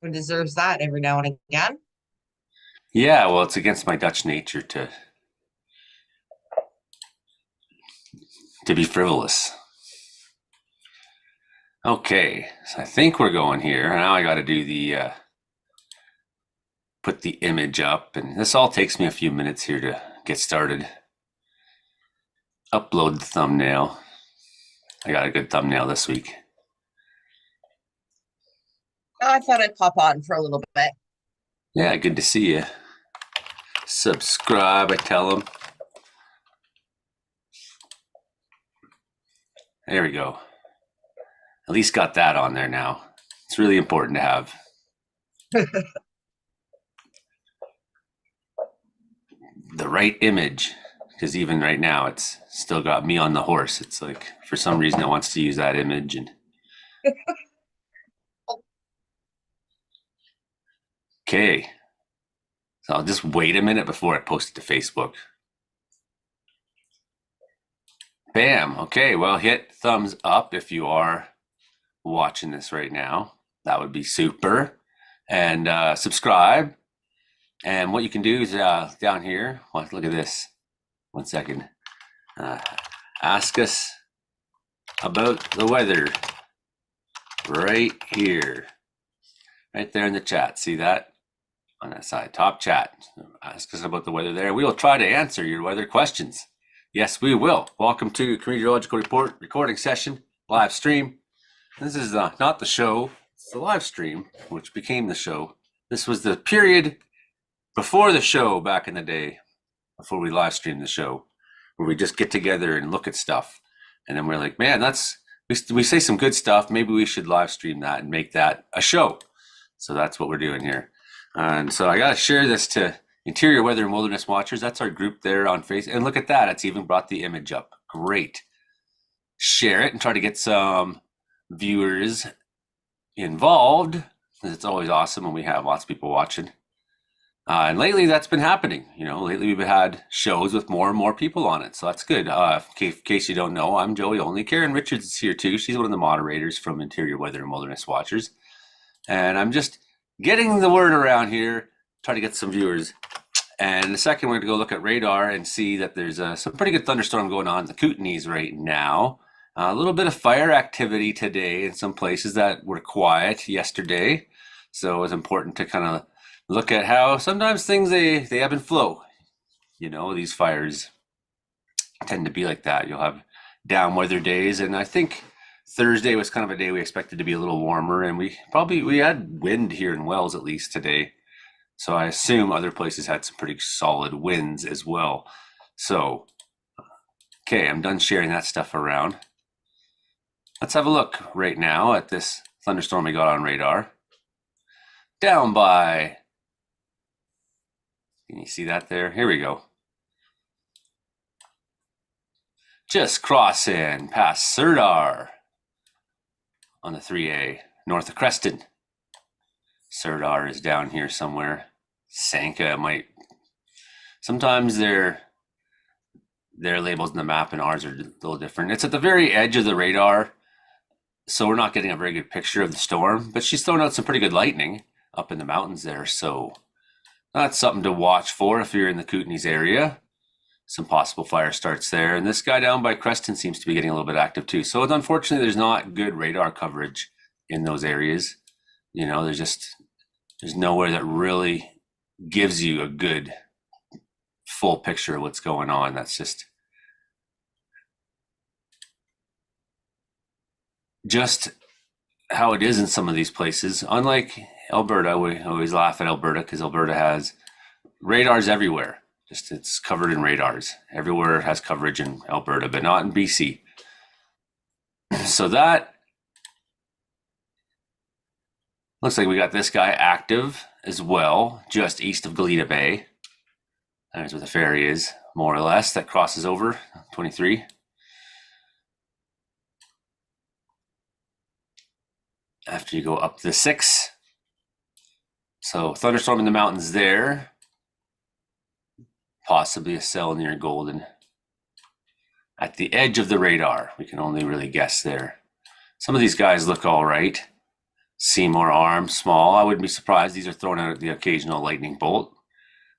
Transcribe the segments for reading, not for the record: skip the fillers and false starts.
Who deserves that every now and again? Yeah, well, it's against my Dutch nature to be frivolous. Okay, so I think we're going here. Now I got to do the put the image up, and this all takes me a few minutes here to get started. Upload the thumbnail. I got a good thumbnail this week. I thought I'd pop on for a little bit. Yeah, good to see you. Subscribe, I tell them. There we go. At least got that on there now. It's really important to have. The right image, because even right now it's still got me on the horse. It's like for some reason it wants to use that image. And okay, so I'll just wait a minute before I post it to Facebook. Bam. Okay, well, hit thumbs up if you are watching this right now. That would be super. And subscribe. And what you can do is down here, look at this. 1 second. Ask us about the weather right here. Right there in the chat. See that? On that side, top chat. Ask us about the weather there. We will try to answer your weather questions. Yes, we will. Welcome to Comedeorological Report recording session, live stream. This is not the show, it's the live stream, which became the show. This was the period before the show back in the day, before we live streamed the show, where we just get together and look at stuff. And then we're like, man, we say some good stuff. Maybe we should live stream that and make that a show. So that's what we're doing here. And so I got to share this to Interior Weather and Wilderness Watchers. That's our group there on Facebook. And look at that. It's even brought the image up. Great. Share it and try to get some viewers involved. It's always awesome when we have lots of people watching. And lately that's been happening. Lately we've had shows with more and more people on it. So that's good. In case you don't know, I'm Joey Only. Karen Richards is here too. She's one of the moderators from Interior Weather and Wilderness Watchers. And I'm just getting the word around here, try to get some viewers. And in a second, we're going to go look at radar and see that there's some pretty good thunderstorm going on in the Kootenays right now. A little bit of fire activity today in some places that were quiet yesterday. So it was important to kind of look at how sometimes things, they ebb and flow. These fires tend to be like that. You'll have down weather days. And I think Thursday was kind of a day we expected to be a little warmer, and we had wind here in Wells at least today. So I assume other places had some pretty solid winds as well. So, okay, I'm done sharing that stuff around. Let's have a look right now at this thunderstorm we got on radar. Down by, can you see that there? Here we go. Just crossing past Sirdar on the 3A, north of Creston. Sirdar is down here somewhere. Sanka might. Sometimes their labels in the map and ours are a little different. It's at the very edge of the radar, so we're not getting a very good picture of the storm, but she's throwing out some pretty good lightning up in the mountains there, so that's something to watch for if you're in the Kootenays area. Some possible fire starts there, and this guy down by Creston seems to be getting a little bit active too. So unfortunately, there's not good radar coverage in those areas. There's nowhere that really gives you a good full picture of what's going on. That's just how it is in some of these places. Unlike Alberta, we always laugh at Alberta because Alberta has radars everywhere. It's covered in radars. Everywhere has coverage in Alberta, but not in BC. So that looks like we got this guy active as well, just east of Goleta Bay. There's where the ferry is, more or less, that crosses over 23. After you go up the 6. So thunderstorm in the mountains there. Possibly a cell near Golden. At the edge of the radar, we can only really guess there. Some of these guys look all right. Seymour arm, small. I wouldn't be surprised. These are throwing out the occasional lightning bolt.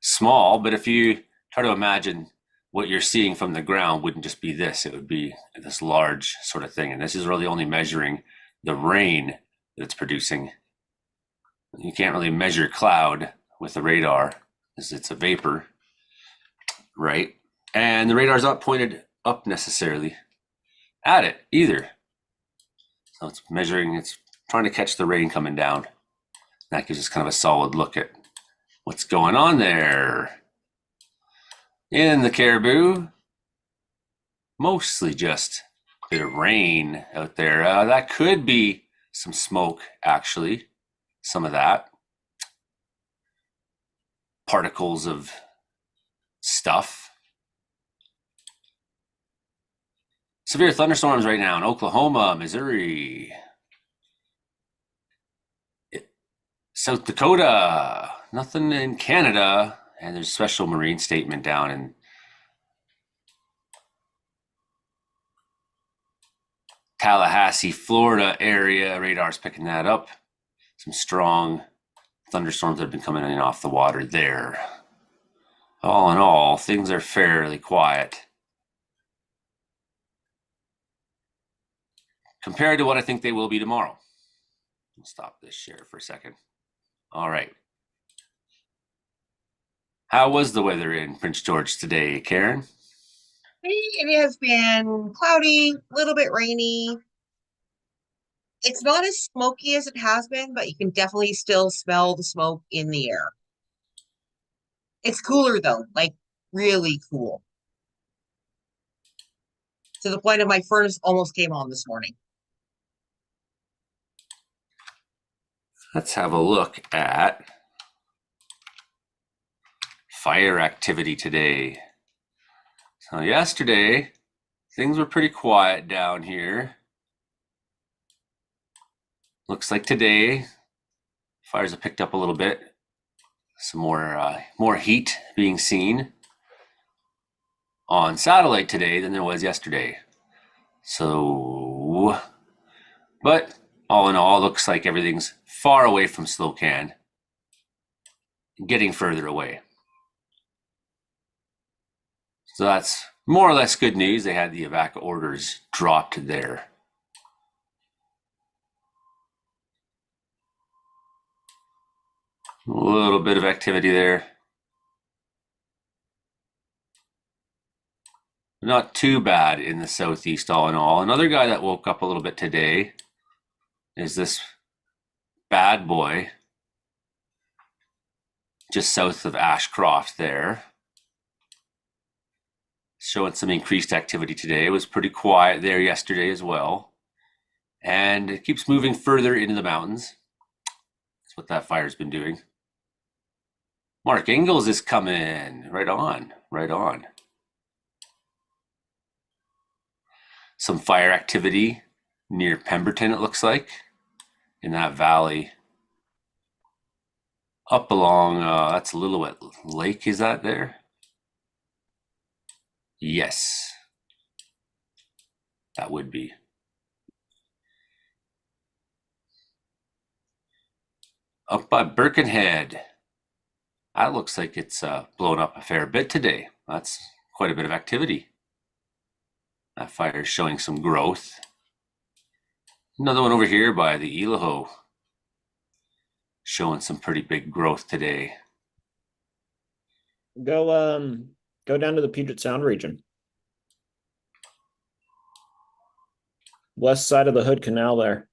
Small, but if you try to imagine what you're seeing from the ground wouldn't just be this, it would be this large sort of thing. And this is really only measuring the rain that it's producing. You can't really measure cloud with the radar because it's a vapor, right? And the radar's not pointed up necessarily at it either. So it's measuring, it's trying to catch the rain coming down. That gives us kind of a solid look at what's going on there. In the Caribou, mostly just a bit of rain out there. That could be some smoke, actually. Some of that. Particles of stuff. Severe thunderstorms right now in Oklahoma, Missouri, South Dakota, nothing in Canada, and there's a special marine statement down in Tallahassee, Florida area. Radar's picking that up. Some strong thunderstorms that have been coming in off the water there. All in all, things are fairly quiet compared to what I think they will be tomorrow. I'll stop this share for a second. All right. How was the weather in Prince George today, Karen? It has been cloudy, a little bit rainy. It's not as smoky as it has been, but you can definitely still smell the smoke in the air. It's cooler though, like really cool. To the point of my furnace almost came on this morning. Let's have a look at fire activity today. So yesterday, things were pretty quiet down here. Looks like today, fires have picked up a little bit. Some more heat being seen on satellite today than there was yesterday. So, but all in all, looks like everything's far away from Slocan, getting further away. So that's more or less good news. They had the evac orders dropped there. A little bit of activity there. Not too bad in the southeast, all in all. Another guy that woke up a little bit today is this bad boy just south of Ashcroft there. Showing some increased activity today. It was pretty quiet there yesterday as well. And it keeps moving further into the mountains. That's what that fire's been doing. Mark Ingalls is coming. Right on, right on. Some fire activity near Pemberton, it looks like, in that valley. Up along, that's Lillooet Lake, is that there? Yes, that would be. Up by Birkenhead. That looks like it's blown up a fair bit today. That's quite a bit of activity. That fire is showing some growth. Another one over here by the Elaho, showing some pretty big growth today. Go down to the Puget Sound region. West side of the Hood Canal there.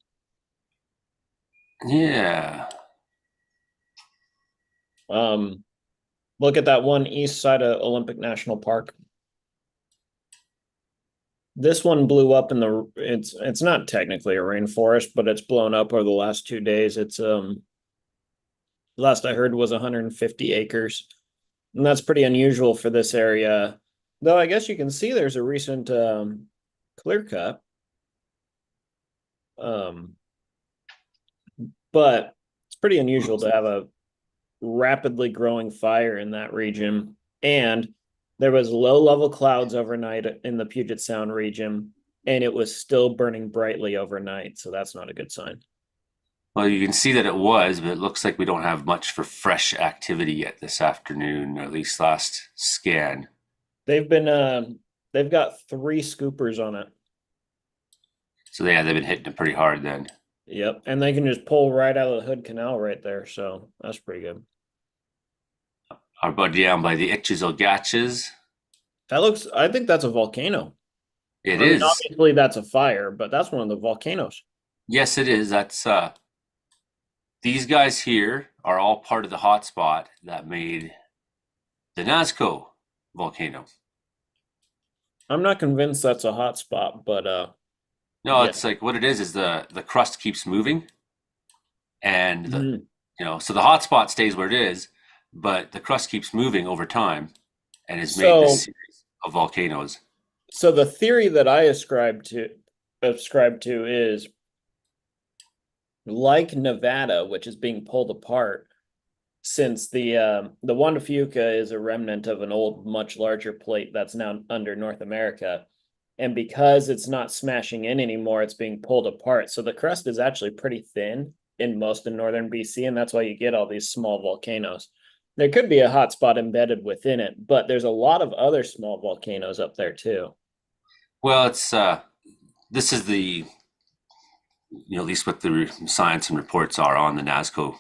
Yeah. Look at that one east side of Olympic National Park. This one blew up in the it's not technically a rainforest, but it's blown up over the last 2 days. It's last I heard was 150 acres. And that's pretty unusual for this area. Though I guess you can see there's a recent clear cut. But it's pretty unusual to have a rapidly growing fire in that region. And there was low level clouds overnight in the Puget Sound region, and it was still burning brightly overnight. So that's not a good sign. Well, you can see that it was, but it looks like we don't have much for fresh activity yet this afternoon, or at least last scan. They've been they've got 3 scoopers on it. So yeah, they've been hitting it pretty hard then. Yep, and they can just pull right out of the Hood Canal right there, so that's pretty good. Our buddy down by the Itches or Gatches. I think that's a volcano. It I mean, is. obviously that's a fire, but that's one of the volcanoes. Yes, it is. That's these guys here are all part of the hotspot that made the Nazca volcano. I'm not convinced that's a hot spot, but No, yeah. it's like what it is the crust keeps moving, and Mhm. so the hotspot stays where it is, but the crust keeps moving over time, and has made So this series of volcanoes. so the theory that I ascribe to is like Nevada, which is being pulled apart, since the Juan de Fuca is a remnant of an old, much larger plate that's now under North America. And because it's not smashing in anymore, it's being pulled apart. So the crust is actually pretty thin in most of northern BC, and that's why you get all these small volcanoes. There could be a hotspot embedded within it, but there's a lot of other small volcanoes up there too. Well, it's this is the at least what the science and reports are on the Nazca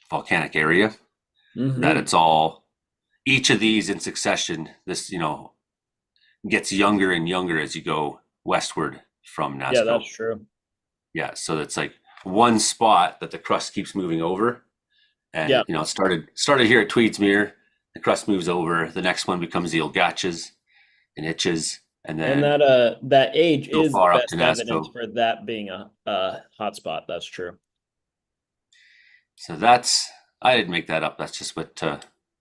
volcanic area, that Mm-hmm. it's all each of these in succession. This gets younger and younger as you go westward from Yeah, Nazca. that's true. Yeah, so it's like one spot that the crust keeps moving over, and Yeah. it started here at Tweedsmuir. The crust moves over. The next one becomes the Ilgatches and Itches, and And then that age so is the far up to best evidence Nazca. for that being a hotspot. That's true. So that's I didn't make that up. That's just what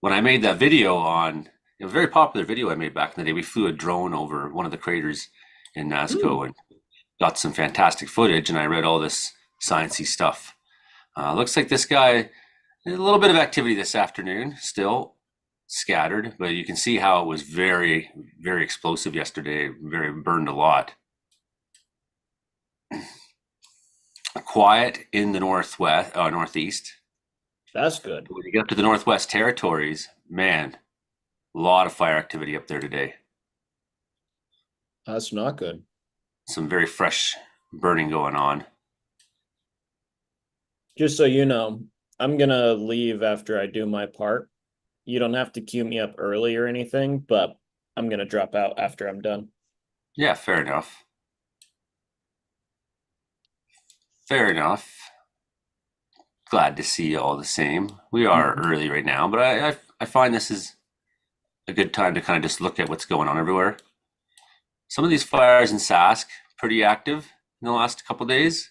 when I made that video on a very popular video I made back in the day. We flew a drone over one of the craters in Hmm. Nazca and got some fantastic footage. And I read all this sciencey stuff. Looks like this guy a little bit of activity this afternoon, still scattered, but you can see how it was very, very explosive yesterday. Very burned a lot. Quiet in the northwest, northeast. That's good. When you get up to the Northwest Territories, man, a lot of fire activity up there today. That's not good. Some very fresh burning going on. Just so you know, I'm gonna leave after I do my part. You don't have to queue me up early or anything, but I'm gonna drop out after I'm done. Yeah, fair enough. Fair enough. Glad to see you all the same. We are Mhm. early right now, but I find this is a good time to kind of just look at what's going on everywhere. Some of these fires in Sask pretty active in the last couple days.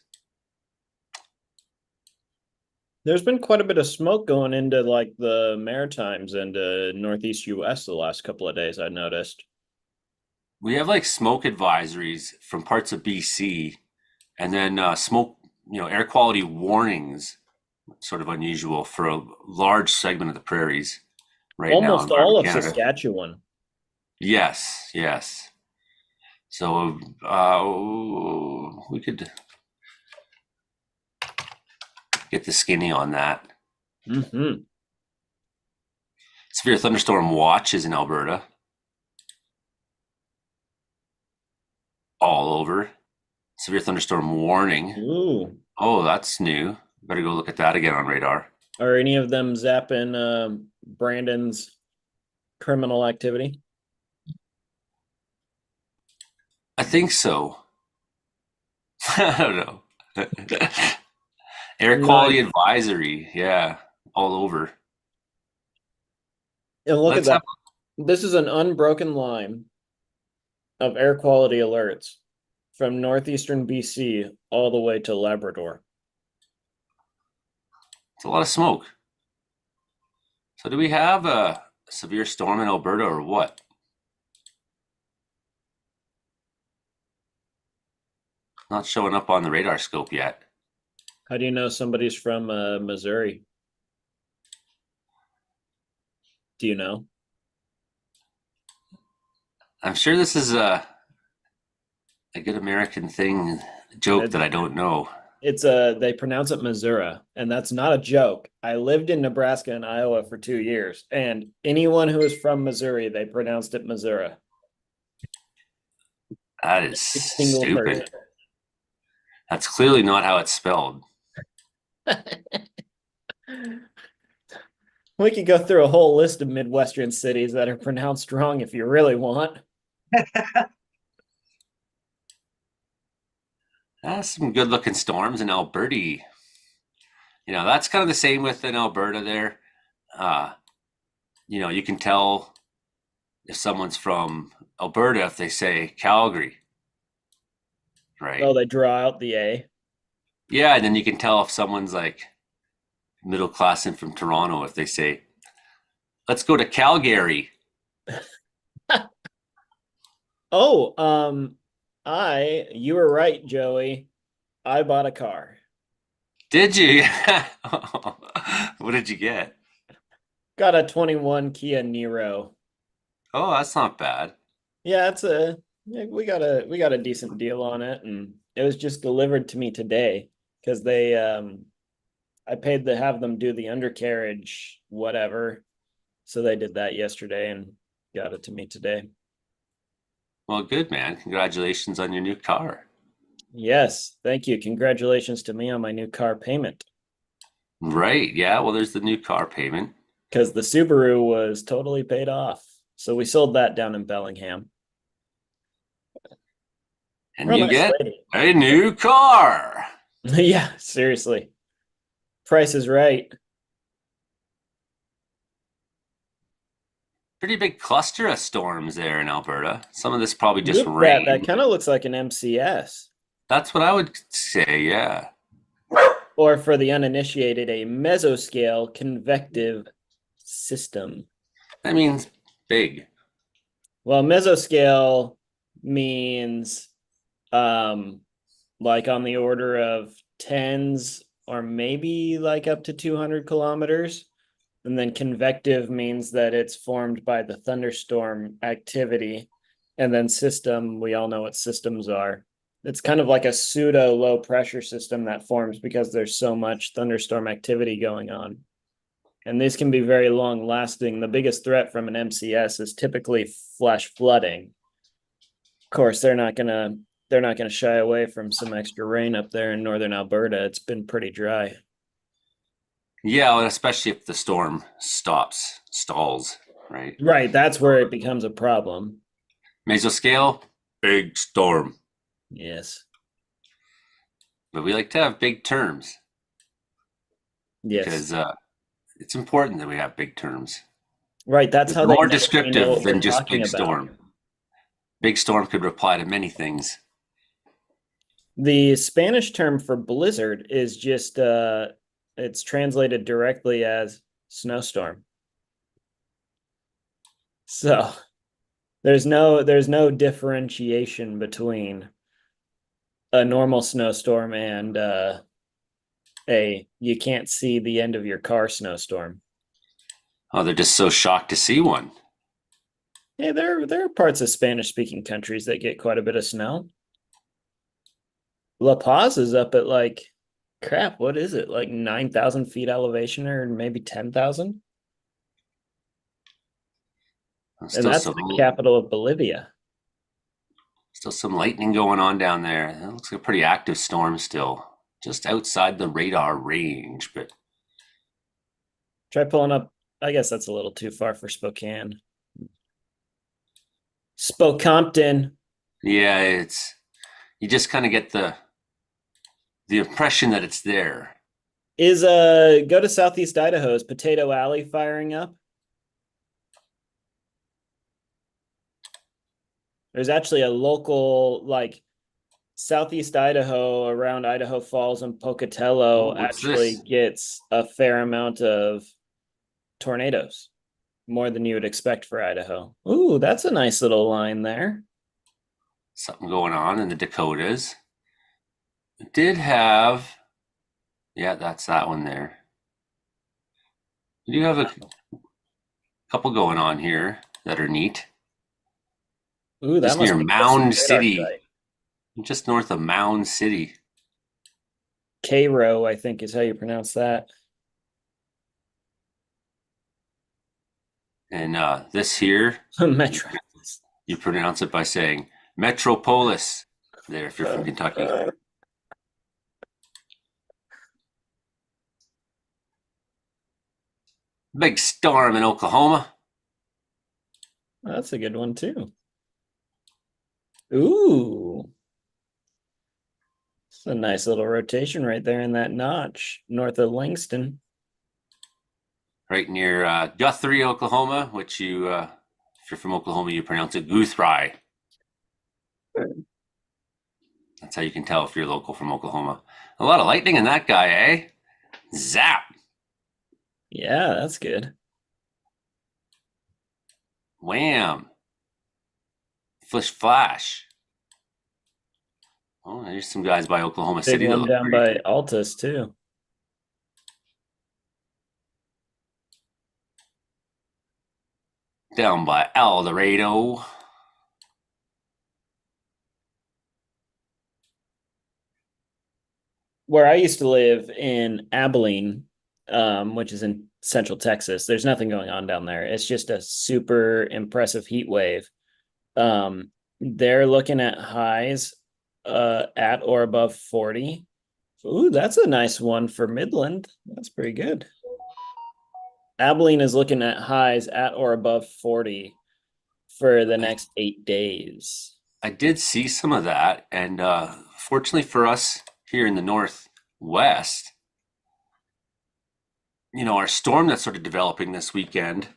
There's been quite a bit of smoke going into like the Maritimes and Northeast US the last couple of days, I noticed. We have like smoke advisories from parts of BC, and then smoke, air quality warnings. Sort of unusual for a large segment of the prairies right now in Almost Marvin, all of Canada. Saskatchewan. Yes, yes. So we could get the skinny on that. Mm-hmm. Severe thunderstorm watches in Alberta. All over. Severe thunderstorm warning. Ooh. Oh, that's new. Better go look at that again on radar. Are any of them zapping Brandon's criminal activity? I think so. I don't know. Air quality Nice. advisory. Yeah, all over. And look at Let's have. that. This is an unbroken line of air quality alerts from northeastern BC all the way to Labrador. It's a lot of smoke. So do we have a severe storm in Alberta or what? Not showing up on the radar scope yet. How do you know somebody's from Missouri? Do you know? I'm sure this is a good American thing joke that I don't know. They pronounce it Missouri, and that's not a joke. I lived in Nebraska and Iowa for 2 years, and anyone who is from Missouri, they pronounced it Missouri. That is Every single stupid. That's clearly not how it's spelled. We could go through a whole list of Midwestern cities that are pronounced wrong if you really want. Some good looking storms in Alberta. You know, that's kind of the same with in Alberta there. You know, you can tell if someone's from Alberta if they say Calgary, right? Oh, they draw out the A. Yeah, and then you can tell if someone's like middle class and from Toronto if they say, let's go to Calgary. Oh, you were right, Joey. I bought a car. Did you? What did you get? Got a 21 Kia Niro. Oh, that's not bad. Yeah, we got a decent deal on it, and it was just delivered to me today because I paid to have them do the undercarriage, whatever. So they did that yesterday and got it to me today. Well, good, man. Congratulations on your new car. Yes, thank you. Congratulations to me on my new car payment. Right. Yeah. Well, there's the new car payment. Because the Subaru was totally paid off. So we sold that down in Bellingham. And Real you nice get lady. a new car. Yeah, seriously. Price is right. Pretty big cluster of storms there in Alberta. Some of this probably just Look, rain. that kind of looks like an MCS. That's what I would say. Yeah. Or for the uninitiated, a mesoscale convective system. That means big. Well, mesoscale means like on the order of tens or maybe like up to 200 kilometers. And then convective means that it's formed by the thunderstorm activity. And then system, we all know what systems are. It's kind of like a pseudo low pressure system that forms because there's so much thunderstorm activity going on. And these can be very long lasting. The biggest threat from an MCS is typically flash flooding. Of course, they're not gonna shy away from some extra rain up there in northern Alberta. It's been pretty dry. Yeah, and especially if the storm stalls, right? Right, that's where it becomes a problem. Mesoscale, big storm. Yes. But we like to have big terms. Yes. Because it's important that we have big terms. Right, that's It's how they more know we know descriptive what than we're just talking big about. storm. Big storm could apply to many things. The Spanish term for blizzard is just it's translated directly as snowstorm. So there's no differentiation between a normal snowstorm and a you can't see the end of your car snowstorm. Oh, they're just so shocked to see one. Yeah, there are parts of Spanish speaking countries that get quite a bit of snow. La Paz is up at like crap, what is it? Like 9,000 feet elevation or maybe 10,000? And that's the capital of Bolivia. Still some lightning going on down there. It looks like a pretty active storm still. Just outside the radar range, but Try pulling up. I guess that's a little too far for Spokane. Spokompton. yeah, it's you just kind of get the impression that it's there. Is go to Southeast Idaho. Is Potato Alley firing up? There's actually a local like Southeast Idaho around Idaho Falls and Pocatello actually gets a fair amount of tornadoes, more than you would expect for Idaho. Ooh, that's a nice little line there. Something going on in the Dakotas. It did have, yeah, that's that one there. You do have a couple going on here that are neat. Ooh, that just must near be Mound City. just north of Mound City. Cairo, I think is how you pronounce that. And this here, Metro. you pronounce it by saying Metropolis. There, if you're from Kentucky. Big storm in Oklahoma. That's a good one too. Ooh. It's a nice little rotation right there in that notch, north of Langston. Right near Guthrie, Oklahoma, which you, if you're from Oklahoma, you pronounce it Guthrie. That's how you can tell if you're local from Oklahoma. A lot of lightning in that guy, eh? Zap! Yeah, that's good. Wham! Flish flash. Oh, there's some guys by Oklahoma Big City that one look down pretty by Altus too. down by El Dorado. Where I used to live in Abilene, which is in central Texas, there's nothing going on down there. It's just a super impressive heat wave. They're looking at highs at or above 40. Ooh, that's a nice one for Midland. That's pretty good. Abilene is looking at highs at or above 40 for the next 8 days. I did see some of that, and fortunately for us here in the Northwest, our storm that's sort of developing this weekend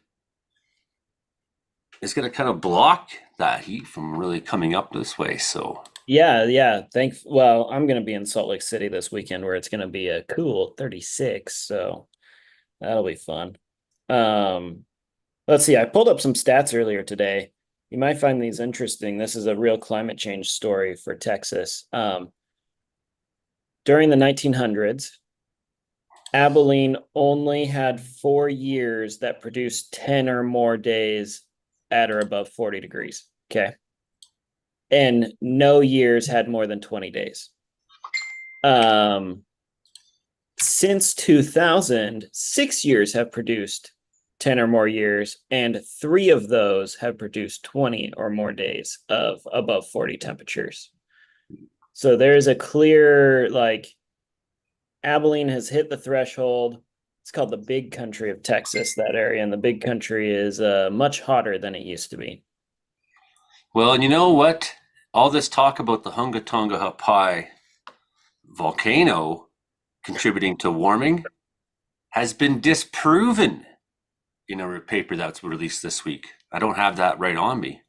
is going to kind of block that heat from really coming up this way. So Yeah. Well, I'm going to be in Salt Lake City this weekend where it's going to be a cool 36. So that'll be fun. Let's see. I pulled up some stats earlier today. You might find these interesting. This is a real climate change story for Texas. During the 1900s, Abilene only had 4 years that produced 10 or more days at or above 40 degrees. Okay. And no years had more than 20 days. Since 2000, 6 years have produced 10 or more years, and 3 of those have produced 20 or more days of above 40 temperatures. So there's a clear, Abilene has hit the threshold. It's called the Big Country of Texas, that area, and the Big Country is much hotter than it used to be. well, and you know what? All this talk about the Hunga Tonga Hapai volcano contributing to warming has been disproven in a paper that's released this week. I don't have that right on me.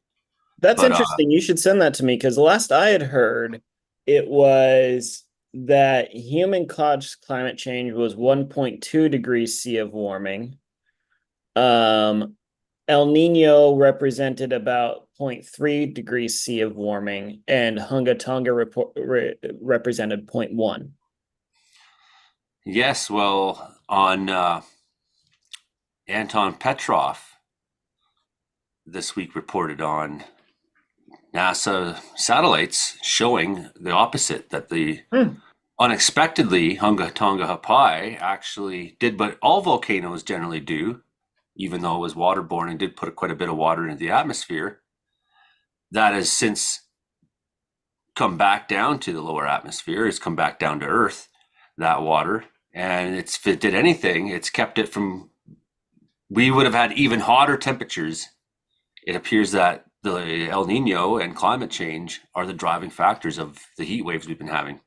That's But interesting. You should send that to me because the last I had heard, it was that human caused climate change was 1.2 degrees C of warming. El Nino represented about 0.3 degrees C of warming, and Hunga Tonga represented 0.1. yes, well, on Anton Petrov this week reported on NASA satellites showing the opposite, that the unexpectedly Hunga Tonga Hapai actually did what all volcanoes generally do, even though it was waterborne and did put quite a bit of water into the atmosphere. That has since come back down to the lower atmosphere. It's come back down to Earth, that water. And if it did anything, it's kept it from, we would have had even hotter temperatures. It appears that the El Nino and climate change are the driving factors of the heat waves we've been having.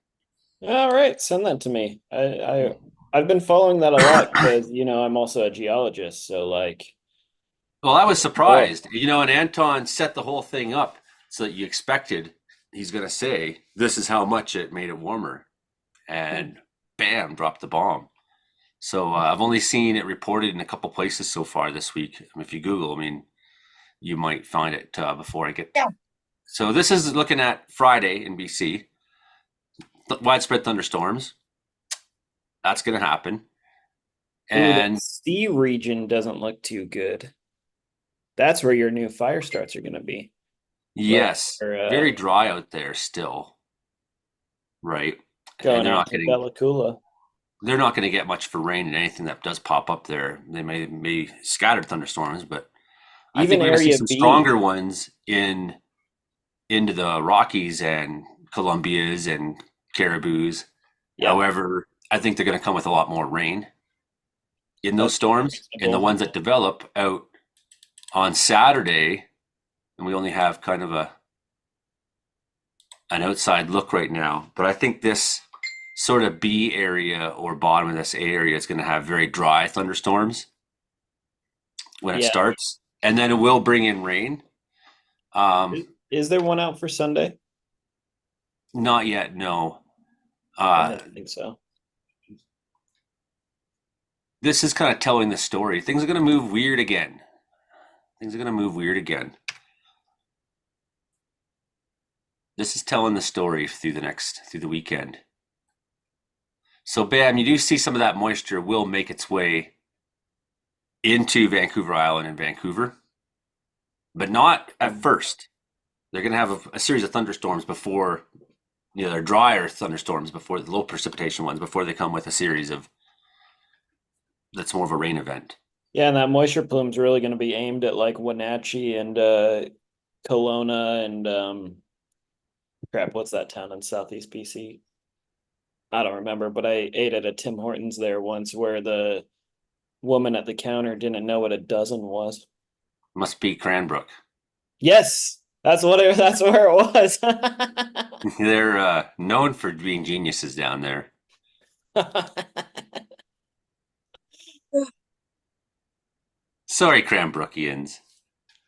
All right, send that to me. I've been following that a lot because I'm also a geologist, so Well, I was surprised, and Anton set the whole thing up so that you expected he's going to say, this is how much it made it warmer. And bam, dropped the bomb. So I've only seen it reported in a couple places so far this week. If you Google, you might find it before I get. Yeah. So this is looking at Friday in BC. Widespread thunderstorms. That's going to happen. And the C region doesn't look too good. That's where your new fire starts are going to be. yes, very dry out there still. right? And Going out to Bella Coola. they're not going to get much for rain and anything that does pop up there. They may scattered thunderstorms, but I think Even we're going to see Area some B. stronger ones into the Rockies and Columbias and Caribous. Yeah, However, I think they're going to come with a lot more rain in those that's storms, and the reasonable. ones that develop out on Saturday, and we only have kind of an outside look right now, but I think this sort of B area or bottom of this A area is going to have very dry thunderstorms when it Yeah. starts, and then it will bring in rain. Is there one out for Sunday? Not yet, no. I didn't think so. This is kind of telling the story. Things are going to move weird again. Things are going to move weird again. This is telling the story through the weekend. So, Bam, you do see some of that moisture will make its way into Vancouver Island and Vancouver, but not at first. They're going to have a series of thunderstorms before, they're drier thunderstorms before the low precipitation ones, before they come with a series of that's more of a rain event. Yeah, and that moisture plume's really going to be aimed at like Wenatchee and Kelowna and crap, what's that town in Southeast BC? I don't remember, but I ate at a Tim Hortons there once where the woman at the counter didn't know what a dozen was. Must be Cranbrook. Yes, that's where it was. They're known for being geniuses down there. Sorry, Cranbrookians.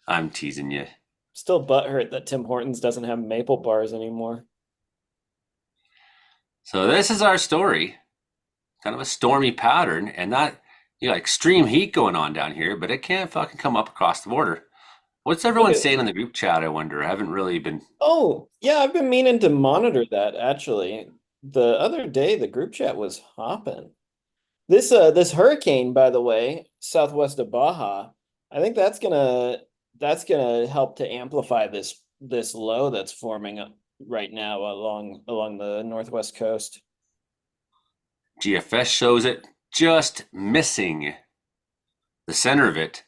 I'm teasing you. Still butthurt that Tim Hortons doesn't have maple bars anymore. So this is our story. Kind of a stormy pattern, and that extreme heat going on down here, but it can't fucking come up across the border. What's everyone saying in the group chat? I wonder. I haven't really been. Oh, yeah, I've been meaning to monitor that actually. The other day the group chat was hopping. This hurricane, by the way, southwest of Baja, I think that's gonna help to amplify this low that's forming right now along the northwest coast. GFS shows it just missing the center of it,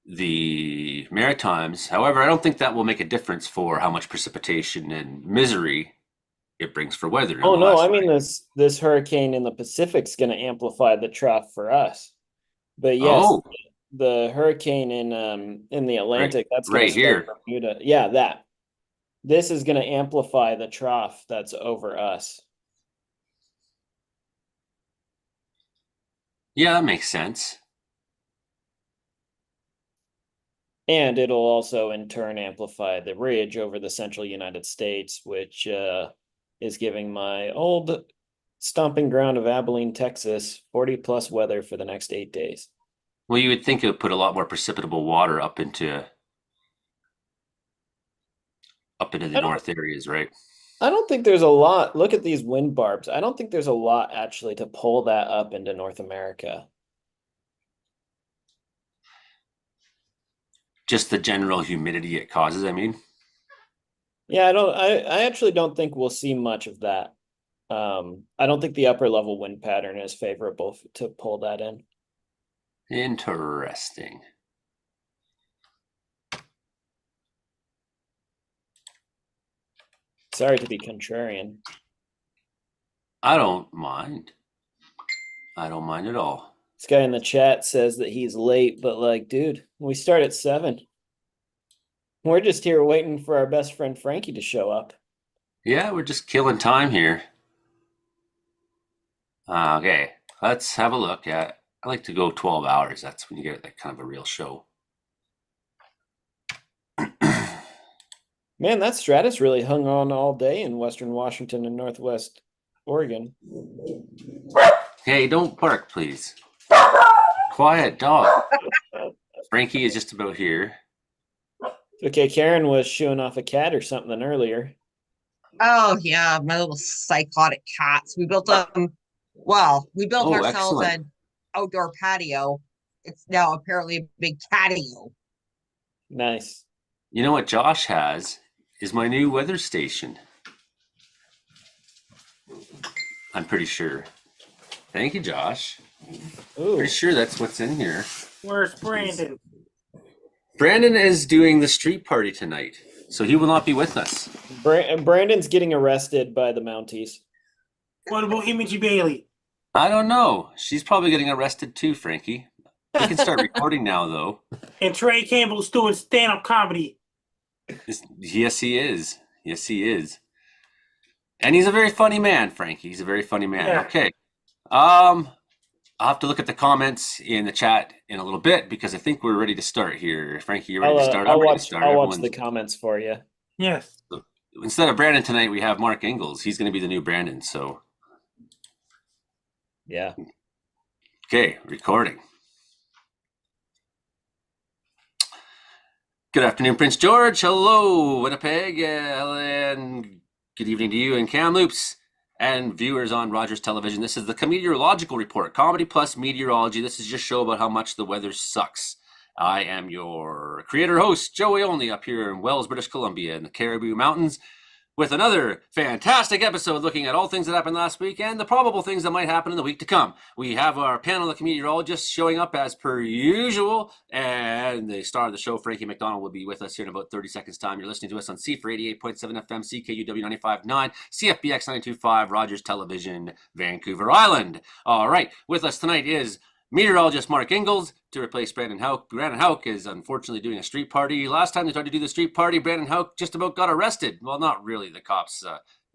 the Maritimes. However, I don't think that will make a difference for how much precipitation and misery it brings for weather. Oh no, I mean this hurricane in the Pacific's going to amplify the trough for us. But yes, Oh, the hurricane in the Atlantic, that's going right to start here. Bermuda. Yeah, that. This is going to amplify the trough that's over us. Yeah, that makes sense. And it'll also in turn amplify the ridge over the central United States, which is giving my old stomping ground of Abilene, Texas, 40 plus weather for the next 8 days. Well, you would think it would put a lot more precipitable water up into the north areas, right? I don't think there's a lot. Look at these wind barbs. I don't think there's a lot actually to pull that up into North America. Just the general humidity it causes, I mean. Yeah, I actually don't think we'll see much of that. I don't think the upper level wind pattern is favorable to pull that in. Interesting. Sorry to be contrarian. I don't mind. I don't mind at all. This guy in the chat says that he's late, but like, dude, we start at 7. We're just here waiting for our best friend Frankie to show up. Yeah, we're just killing time here. Okay, let's have a look at. I like to go 12 hours. That's when you get like kind of a real show. Man, that stratus really hung on all day in Western Washington and Northwest Oregon. Hey, don't bark, please. Quiet dog. Frankie is just about here. Okay, Karen was showing off a cat or something earlier. Oh yeah, my little psychotic cats. We built ourselves excellent. an outdoor patio. It's now apparently a big catio. Nice. You know what Josh has is my new weather station. I'm pretty sure. Thank you, Josh. Ooh, Pretty sure that's what's in here. Where's Brandon? Brandon is doing the street party tonight, so he will not be with us. Brandon's getting arrested by the Mounties. What about Imogene Bailey? I don't know. She's probably getting arrested too, Frankie. We can start recording now, though. And Trey Campbell's doing stand-up comedy. Yes, he is. Yes, he is. And he's a very funny man, Frankie. He's a very funny man. Yeah. Okay. I'll have to look at the comments in the chat in a little bit because I think we're ready to start here. Frankie, you ready to start? I'll I'm ready to watch. start. I'll watch the Everyone's- comments for you. Yes. Instead of Brandon tonight, we have Mark Ingalls. He's going to be the new Brandon. So, Yeah. okay, recording. Good afternoon, Prince George. Hello, Winnipeg. And good evening to you and Kamloops and viewers on Rogers Television. This is the Comedeorological Report, comedy plus meteorology. This is just a show about how much the weather sucks. I am your creator host, Joey Only, up here in Wells, British Columbia in the Cariboo Mountains, with another fantastic episode looking at all things that happened last week and the probable things that might happen in the week to come. We have our panel of meteorologists showing up as per usual, and the star of the show, Frankie McDonald, will be with us here in about 30 seconds' time. You're listening to us on C for 88.7 FM, CKUW 95.9, CFBX 925, Rogers Television, Vancouver Island. All right, with us tonight is meteorologist Mark Ingalls to replace Brandon Houck. Brandon Houck is unfortunately doing a street party. Last time they tried to do the street party, Brandon Houck just about got arrested. Well, not really. The cops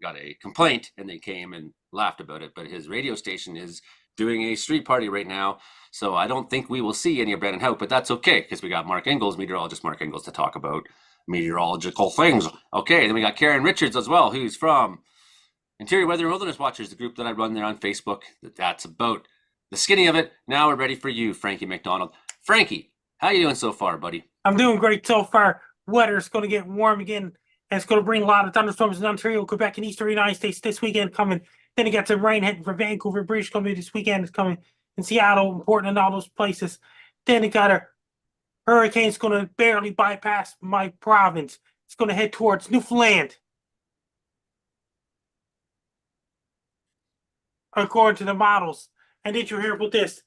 got a complaint and they came and laughed about it. But his radio station is doing a street party right now. So I don't think we will see any of Brandon Houck, but that's okay because we got Mark Ingalls, meteorologist Mark Ingalls, to talk about meteorological things. Okay, then we got Karen Richards as well, who's from Interior Weather and Wilderness Watchers, the group that I run there on Facebook. That's about the skinny of it. Now we're ready for you, Frankie McDonald. Frankie, how you doing so far, buddy? I'm doing great so far. Weather's going to get warm again, and it's going to bring a lot of thunderstorms in Ontario, Quebec, and Eastern United States this weekend coming. Then you got some rain heading for Vancouver, British Columbia this weekend is coming, in Seattle, Portland, and all those places. Then you got a hurricane's going to barely bypass my province. It's going to head towards Newfoundland, according to the models. And did you hear about this?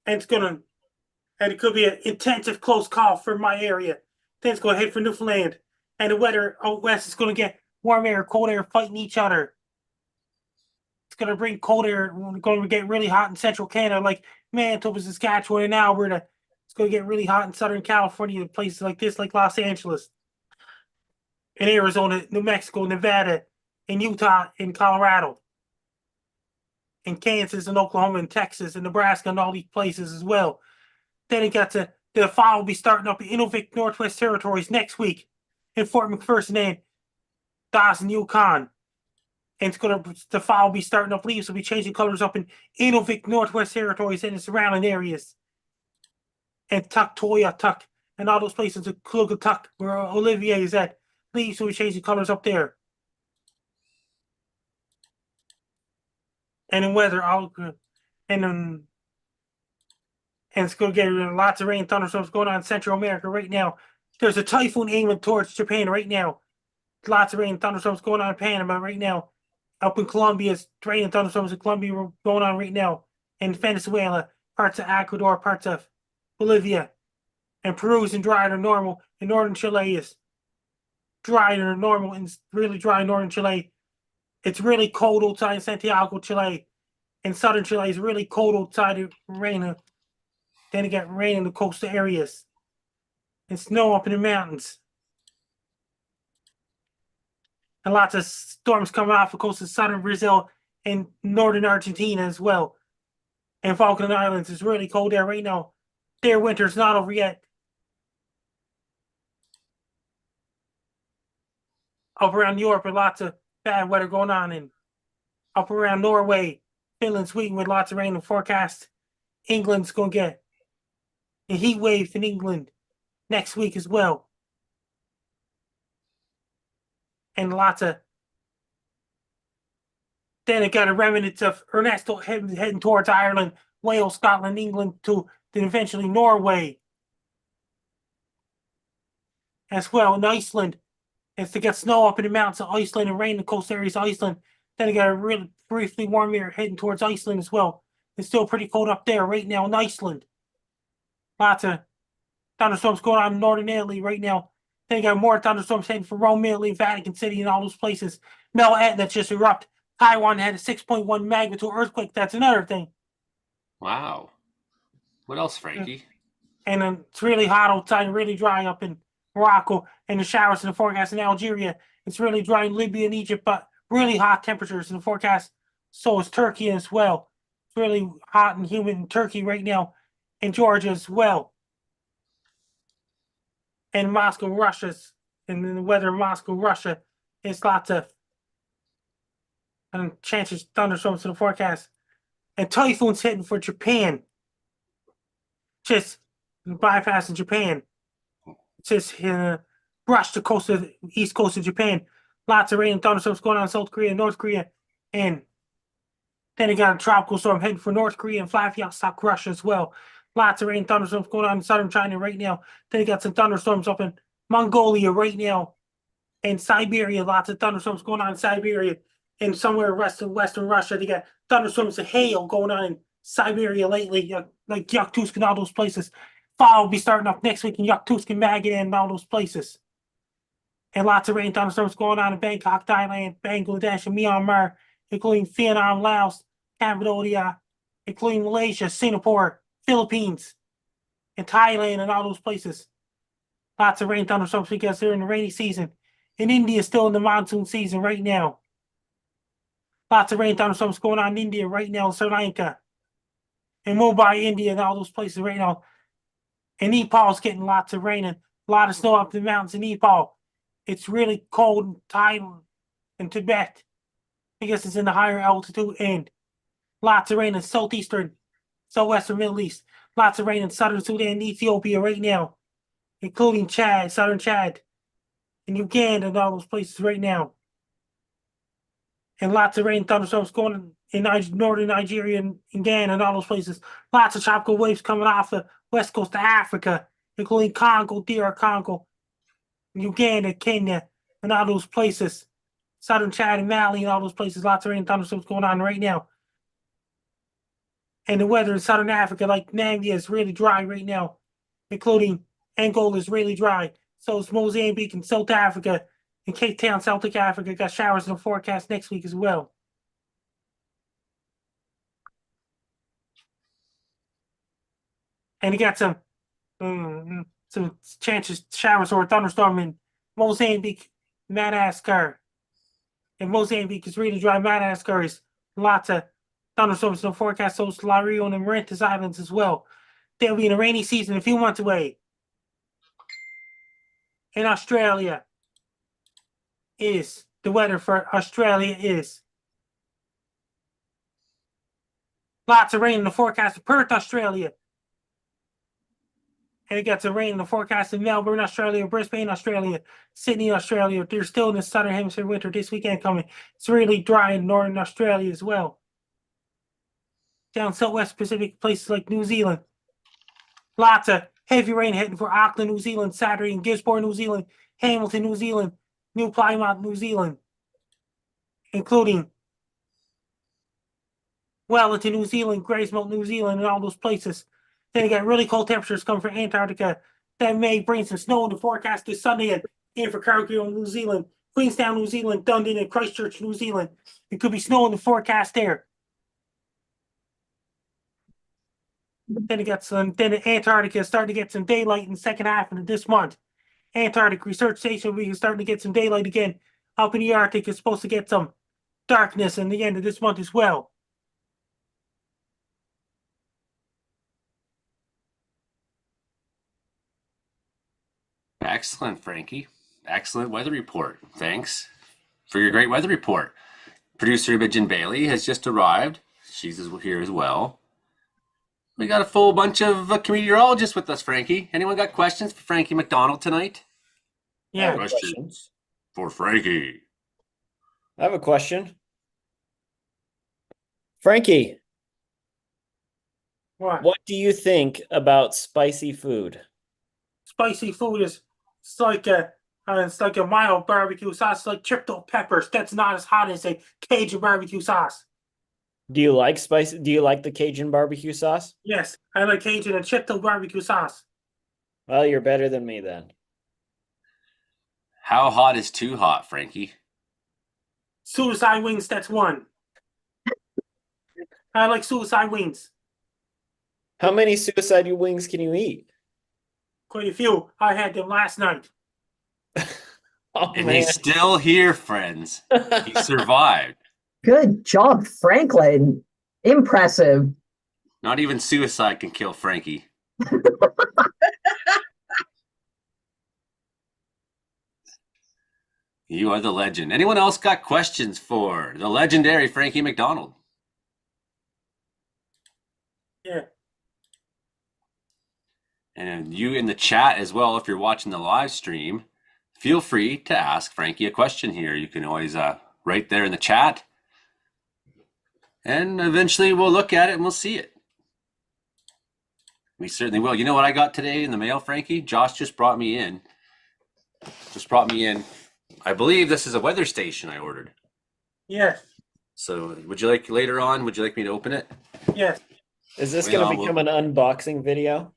And it could be an intensive close call for my area. Then it's going to head for Newfoundland. And the weather out west is going to get warm air, cold air fighting each other. It's going to bring cold air. We're going to get really hot in central Canada, like Manitoba, Saskatchewan, and Alberta. It's going to get really hot in Southern California, places like this, like Los Angeles, in Arizona, New Mexico, Nevada, in Utah, in Colorado, in Kansas, and Oklahoma, and Texas, and Nebraska, and all these places as well. Then it got to the fall will be starting up in Inuvik, Northwest Territories next week in Fort McPherson and Dawson, Yukon. And the fall will be starting up. Leaves will be changing colors up in Inuvik, Northwest Territories and the surrounding areas. And Tuktoyaktuk and all those places, the Klugatuk, where Olivier is at. Leaves will be changing colors up there. And in weather, and it's going to get lots of rain, thunderstorms going on in Central America right now. There's a typhoon aiming towards Japan right now. Lots of rain, thunderstorms going on in Panama right now. Up in Colombia, rain and thunderstorms in Colombia are going on right now. In Venezuela, parts of Ecuador, parts of Bolivia. And Peru is drier than normal. And northern Chile is drier than normal and really dry in northern Chile. It's really cold outside in Santiago, Chile. And southern Chile is really cold outside. It rain. Then it got rain in the coastal areas and snow up in the mountains. And lots of storms coming off the coast of southern Brazil and northern Argentina as well. And Falkland Islands is really cold there right now. Their winter's not over yet. Up around Europe, with lots of bad weather going on. And up around Norway, Finland, Sweden, with lots of rain in the forecast. England's going to get a heat wave in England next week as well. And lots of. Then it got a remnants of Ernesto heading towards Ireland, Wales, Scotland, England, then eventually Norway. As well in Iceland. It's to get snow up in the mountains of Iceland and rain in the coast areas of Iceland. Then it got a real briefly warm air heading towards Iceland as well. It's still pretty cold up there right now in Iceland. Lots of thunderstorms going on in northern Italy right now. Then you got more thunderstorms heading for Rome, Italy, Vatican City, and all those places. Mount Etna just erupted. Taiwan had a 6.1 magnitude earthquake. That's another thing. Wow. What else, Frankie? And then it's really hot outside and really dry up in Morocco, and the showers in the forecast in Algeria. It's really dry in Libya and Egypt, but really hot temperatures in the forecast. So is Turkey as well. It's really hot and humid in Turkey right now, and Georgia as well. And Moscow, Russia's, and then the weather in Moscow, Russia, it's lots of chances thunderstorms in the forecast. And typhoons hitting for Japan. Just bypassing Japan. Just brush the east coast of Japan. Lots of rain and thunderstorms going on in South Korea, North Korea, and then you got a tropical storm heading for North Korea and Vladivostok, Russia as well. Lots of rain and thunderstorms going on in southern China right now. Then you got some thunderstorms up in Mongolia right now, and Siberia. Lots of thunderstorms going on in Siberia, and somewhere western Russia. They got thunderstorms of hail going on in Siberia lately, like Yakutsk and all those places. Fall will be starting up next week in Yakutsk and Magadan and all those places. And lots of rain and thunderstorms going on in Bangkok, Thailand, Bangladesh, and Myanmar, including Vietnam, Laos, Cambodia, including Malaysia, Singapore, Philippines, and Thailand, and all those places. Lots of rain and thunderstorms because they're in the rainy season. And India is still in the monsoon season right now. Lots of rain and thunderstorms going on in India right now, Sri Lanka, and Mumbai, India, and all those places right now. And Nepal's getting lots of rain and a lot of snow up the mountains in Nepal. It's really cold in Thailand and Tibet because it's in the higher altitude, and lots of rain in southwestern Middle East. Lots of rain in southern Sudan and Ethiopia right now, including Chad, southern Chad, and Uganda, and all those places right now. And lots of rain and thunderstorms going on in northern Nigeria and Ghana and all those places. Lots of tropical waves coming off the west coast of Africa, including Congo, DR Congo, Uganda, Kenya, and all those places. Southern Chad and Mali and all those places. Lots of rain and thunderstorms going on right now. And the weather in southern Africa, like Namibia, is really dry right now, including Angola is really dry. So is Mozambique and South Africa. And Cape Town, South Africa, got showers in the forecast next week as well. And you got some chances showers or thunderstorm in Mozambique, Madagascar. And Mozambique is really dry. Madagascar is lots of thunderstorms in the forecast. So is La Réunion and Mauritius Islands as well. They'll be in a rainy season a few months away. In Australia, the weather for Australia is lots of rain in the forecast for Perth, Australia. And it got some rain in the forecast in Melbourne, Australia, Brisbane, Australia, Sydney, Australia. They're still in the southern hemisphere winter this weekend coming. It's really dry in northern Australia as well. Down southwest Pacific, places like New Zealand. Lots of heavy rain heading for Auckland, New Zealand, Saturday, and Gisborne, New Zealand, Hamilton, New Zealand, New Plymouth, New Zealand, including Wellington, New Zealand, Gracemont, New Zealand, and all those places. Then you got really cold temperatures coming from Antarctica. That may bring some snow in the forecast this Sunday and Invercargill, New Zealand, Queenstown, New Zealand, Dunedin, and Christchurch, New Zealand. It could be snow in the forecast there. Then Antarctica is starting to get some daylight in the second half of this month. Antarctic Research Station, we are starting to get some daylight again. Up in the Arctic, it's supposed to get some darkness in the end of this month as well. Excellent, Frankie. Excellent weather report. Thanks for your great weather report. Producer Imogen Bailey has just arrived. She's here as well. We got a full bunch of comedeorologists with us, Frankie. Anyone got questions for Frankie McDonald tonight? Yeah, Questions for Frankie. I have a question. Frankie, what do you think about spicy food? Spicy food is it's like a mild barbecue sauce. It's like chipped peppers. That's not as hot as a Cajun barbecue sauce. Do you like spicy? Do you like the Cajun barbecue sauce? Yes, I like Cajun and Chipto barbecue sauce. Well, you're better than me then. How hot is too hot, Frankie? Suicide wings, that's one. I like suicide wings. How many suicide wings can you eat? Quite a few. I had them last night. Oh And man. he's still here, friends. He survived. Good job, Franklin. Impressive. Not even suicide can kill Frankie. You are the legend. Anyone else got questions for the legendary Frankie McDonald? Yeah. And you in the chat as well, if you're watching the live stream, feel free to ask Frankie a question here. You can always write there in the chat. And eventually we'll look at it and we'll see it. We certainly will. You know what I got today in the mail, Frankie? Josh just brought me in. I believe this is a weather station I ordered. Yes. So would you like later on, would you like me to open it? Yes. Is this Well, going to become an unboxing video?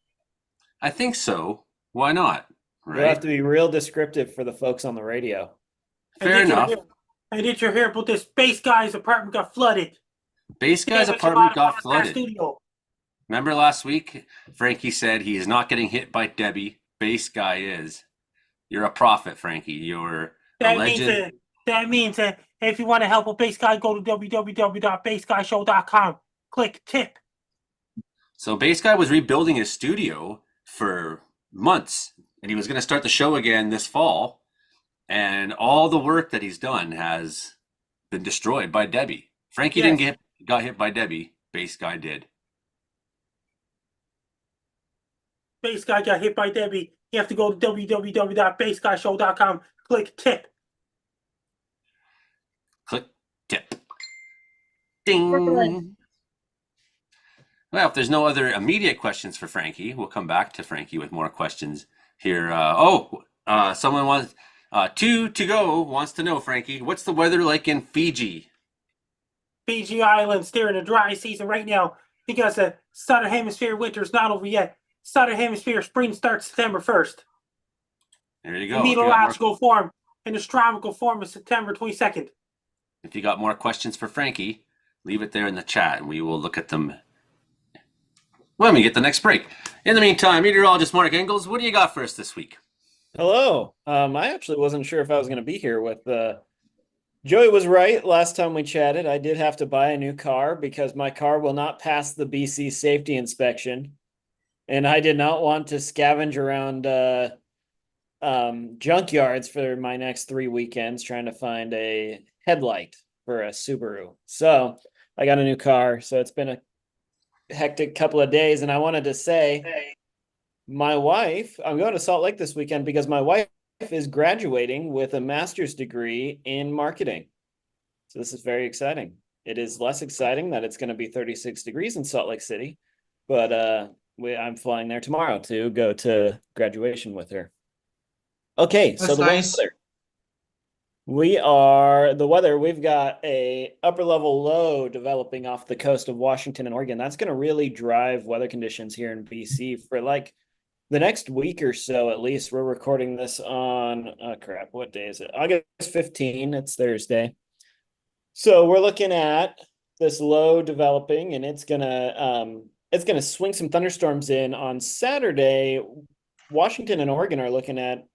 I think so. Why not? You'll have Right? to be real descriptive for the folks on the radio. Fair enough. And did you hear about this base guy's apartment got flooded? Base guy's Damage a apartment lot got of our flooded. Studio. Remember last week, Frankie said he is not getting hit by Debbie. Base guy is. You're a prophet, Frankie. You're a legend. That means that if you want to help a base guy, go to www.baseguyshow.com. Click tip. So Base Guy was rebuilding his studio for months, and he was going to start the show again this fall. And all the work that he's done has been destroyed by Debbie. Frankie Yes. didn't got hit by Debbie. Base Guy did. Base guy got hit by Debbie. You have to go to www.baseguyshow.com. Click tip. Click tip. Ding. Well, if there's no other immediate questions for Frankie, we'll come back to Frankie with more questions here. Someone wants to go wants to know, Frankie, what's the weather like in Fiji? Fiji Islands, they're in a dry season right now because the southern hemisphere winter's not over yet. Southern hemisphere spring starts September 1st. There you The go. meteorological form and astronomical form is September 22nd. If you got more questions for Frankie, leave it there in the chat and we will look at them when we get the next break. In the meantime, meteorologist Mark Engels, what do you got for us this week? Hello. I actually wasn't sure if I was going to be here with Joey was right last time we chatted. I did have to buy a new car because my car will not pass the BC safety inspection. And I did not want to scavenge around junkyards for my next 3 weekends trying to find a headlight for a Subaru. So I got a new car. So it's been a hectic couple of days. And I wanted to say, my wife, I'm going to Salt Lake this weekend because my wife is graduating with a master's degree in marketing. So this is very exciting. It is less exciting that it's going to be 36 degrees in Salt Lake City, but I'm flying there tomorrow to go to graduation with her. Okay, so That's the nice. weather. We've got a upper level low developing off the coast of Washington and Oregon. That's going to really drive weather conditions here in BC for like the next week or so, at least. We're recording this on, what day is it? August 15, it's Thursday. So we're looking at this low developing and it's gonna swing some thunderstorms in on Saturday. Washington and Oregon are looking at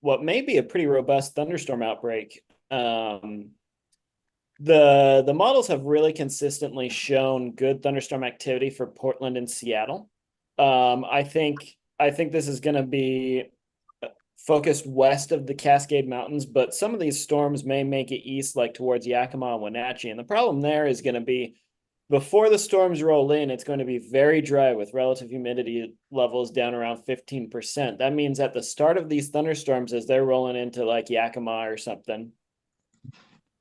what may be a pretty robust thunderstorm outbreak. The models have really consistently shown good thunderstorm activity for Portland and Seattle. I think this is going to be focused west of the Cascade Mountains, but some of these storms may make it east, like towards Yakima and Wenatchee. And the problem there is going to be before the storms roll in, it's going to be very dry with relative humidity levels down around 15%. That means at the start of these thunderstorms, as they're rolling into like Yakima or something,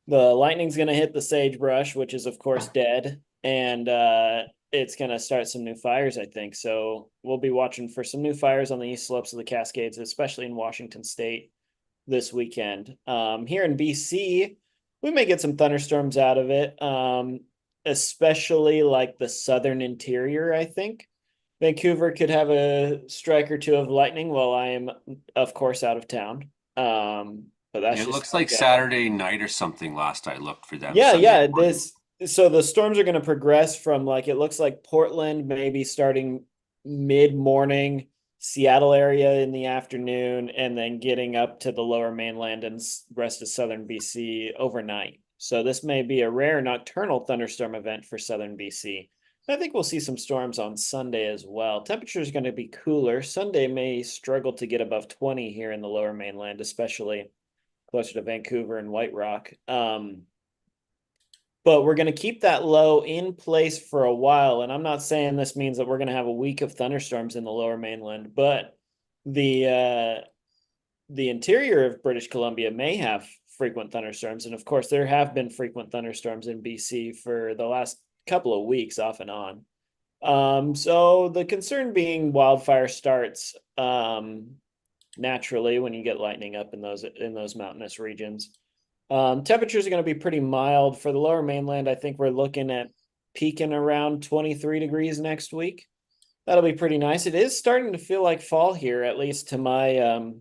the lightning's going to hit the sagebrush, which is of course dead. And it's going to start some new fires, I think. So we'll be watching for some new fires on the east slopes of the Cascades, especially in Washington State this weekend. Here in BC, we may get some thunderstorms out of it. especially like the southern interior, I think. Vancouver could have a strike or two of lightning while I am, of course, out of town. But that's It just looks how it like goes. Saturday night or something last I looked for them. Yeah, Sunday yeah. morning. So the storms are going to progress from like it looks like Portland maybe starting mid morning, Seattle area in the afternoon, and then getting up to the lower mainland and rest of southern BC overnight. So this may be a rare nocturnal thunderstorm event for southern BC. I think we'll see some storms on Sunday as well. Temperature is going to be cooler. Sunday may struggle to get above 20 here in the lower mainland, especially closer to Vancouver and White Rock. But we're going to keep that low in place for a while. And I'm not saying this means that we're going to have a week of thunderstorms in the lower mainland, but the interior of British Columbia may have frequent thunderstorms. And of course, there have been frequent thunderstorms in BC for the last couple of weeks off and on. So the concern being wildfire starts naturally when you get lightning up in those mountainous regions. Temperatures are going to be pretty mild for the lower mainland. I think we're looking at peaking around 23 degrees next week. That'll be pretty nice. It is starting to feel like fall here, at least to my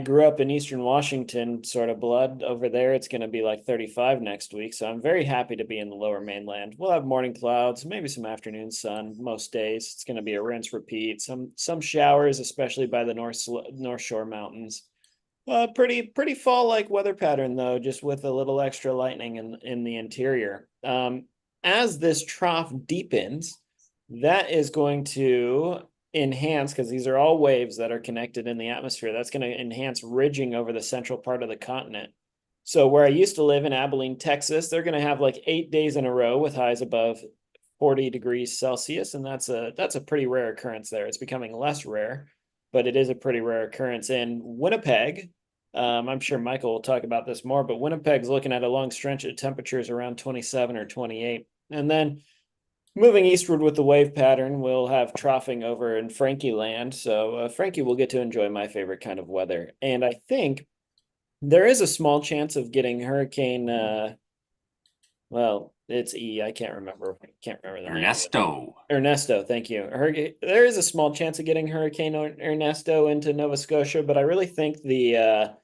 grew up in Eastern Washington sort of blood over there. It's going to be like 35 next week. So I'm very happy to be in the lower mainland. We'll have morning clouds, maybe some afternoon sun most days. It's going to be a rinse repeat. Some showers, especially by the North Shore Mountains. Pretty fall-like weather pattern though, just with a little extra lightning in the interior. As this trough deepens, that is going to enhance, because these are all waves that are connected in the atmosphere. That's going to enhance ridging over the central part of the continent. So where I used to live in Abilene, Texas, they're going to have like 8 days in a row with highs above 40 degrees Celsius, and that's a pretty rare occurrence there. It's becoming less rare, but it is a pretty rare occurrence in Winnipeg. I'm sure Michael will talk about this more, but Winnipeg's looking at a long stretch of temperatures around 27 or 28. And then moving eastward with the wave pattern, we'll have troughing over in Frankie land. So Frankie will get to enjoy my favorite kind of weather. And I think there is a small chance of getting hurricane, well, it's E. I can't remember the name of it. Ernesto, thank you. There is a small chance of getting Hurricane Ernesto into Nova Scotia, but I really think the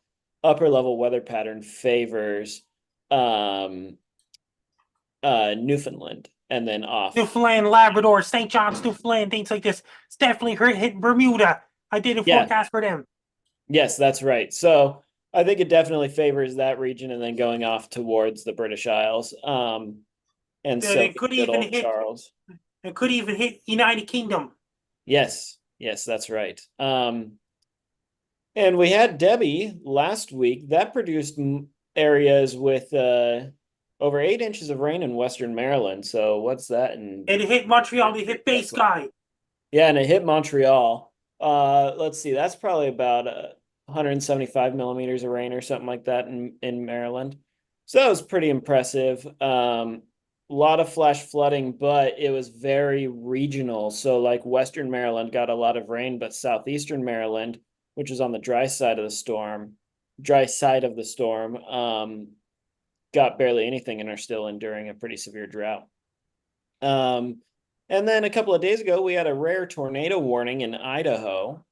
upper level weather pattern favors Newfoundland and then off. Newfoundland, Labrador, St. John's, Newfoundland, things like this. It's definitely hitting Bermuda. I did a forecast for them. Yes, that's right. So I think it definitely favors that region and then going off towards the British Isles. And so it could even hit Charles. It could even hit United Kingdom. Yes, that's right. And we had Debbie last week that produced areas with over 8 inches of rain in Western Maryland. So what's that? And it hit Montreal. It hit Bay Sky. Yeah, and it hit Montreal. Let's see, that's probably about 175 millimeters of rain or something like that in Maryland. So that was pretty impressive. A lot of flash flooding, but it was very regional. So like Western Maryland got a lot of rain, but Southeastern Maryland, which is on the dry side of the storm, got barely anything and are still enduring a pretty severe drought. And then a couple of days ago, we had a rare tornado warning in Idaho.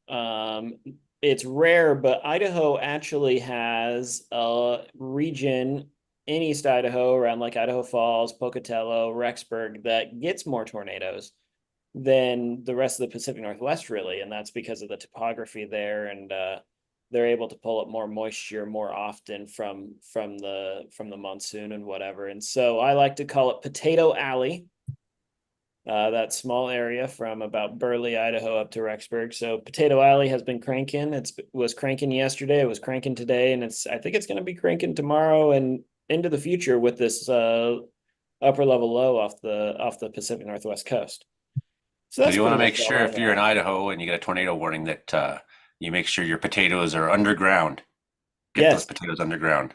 It's rare, but Idaho actually has a region in East Idaho around like Idaho Falls, Pocatello, Rexburg that gets more tornadoes than the rest of the Pacific Northwest, really. And that's because of the topography there, and they're able to pull up more moisture more often from the monsoon and whatever. And so I like to call it Potato Alley. That small area from about Burley, Idaho up to Rexburg. So Potato Alley has been cranking. It was cranking yesterday. It was cranking today. And I think it's going to be cranking tomorrow and into the future with this upper level low off the Pacific Northwest coast. So you want to make sure if you're in Idaho and you get a tornado warning that you make sure your potatoes are underground. Get those potatoes underground.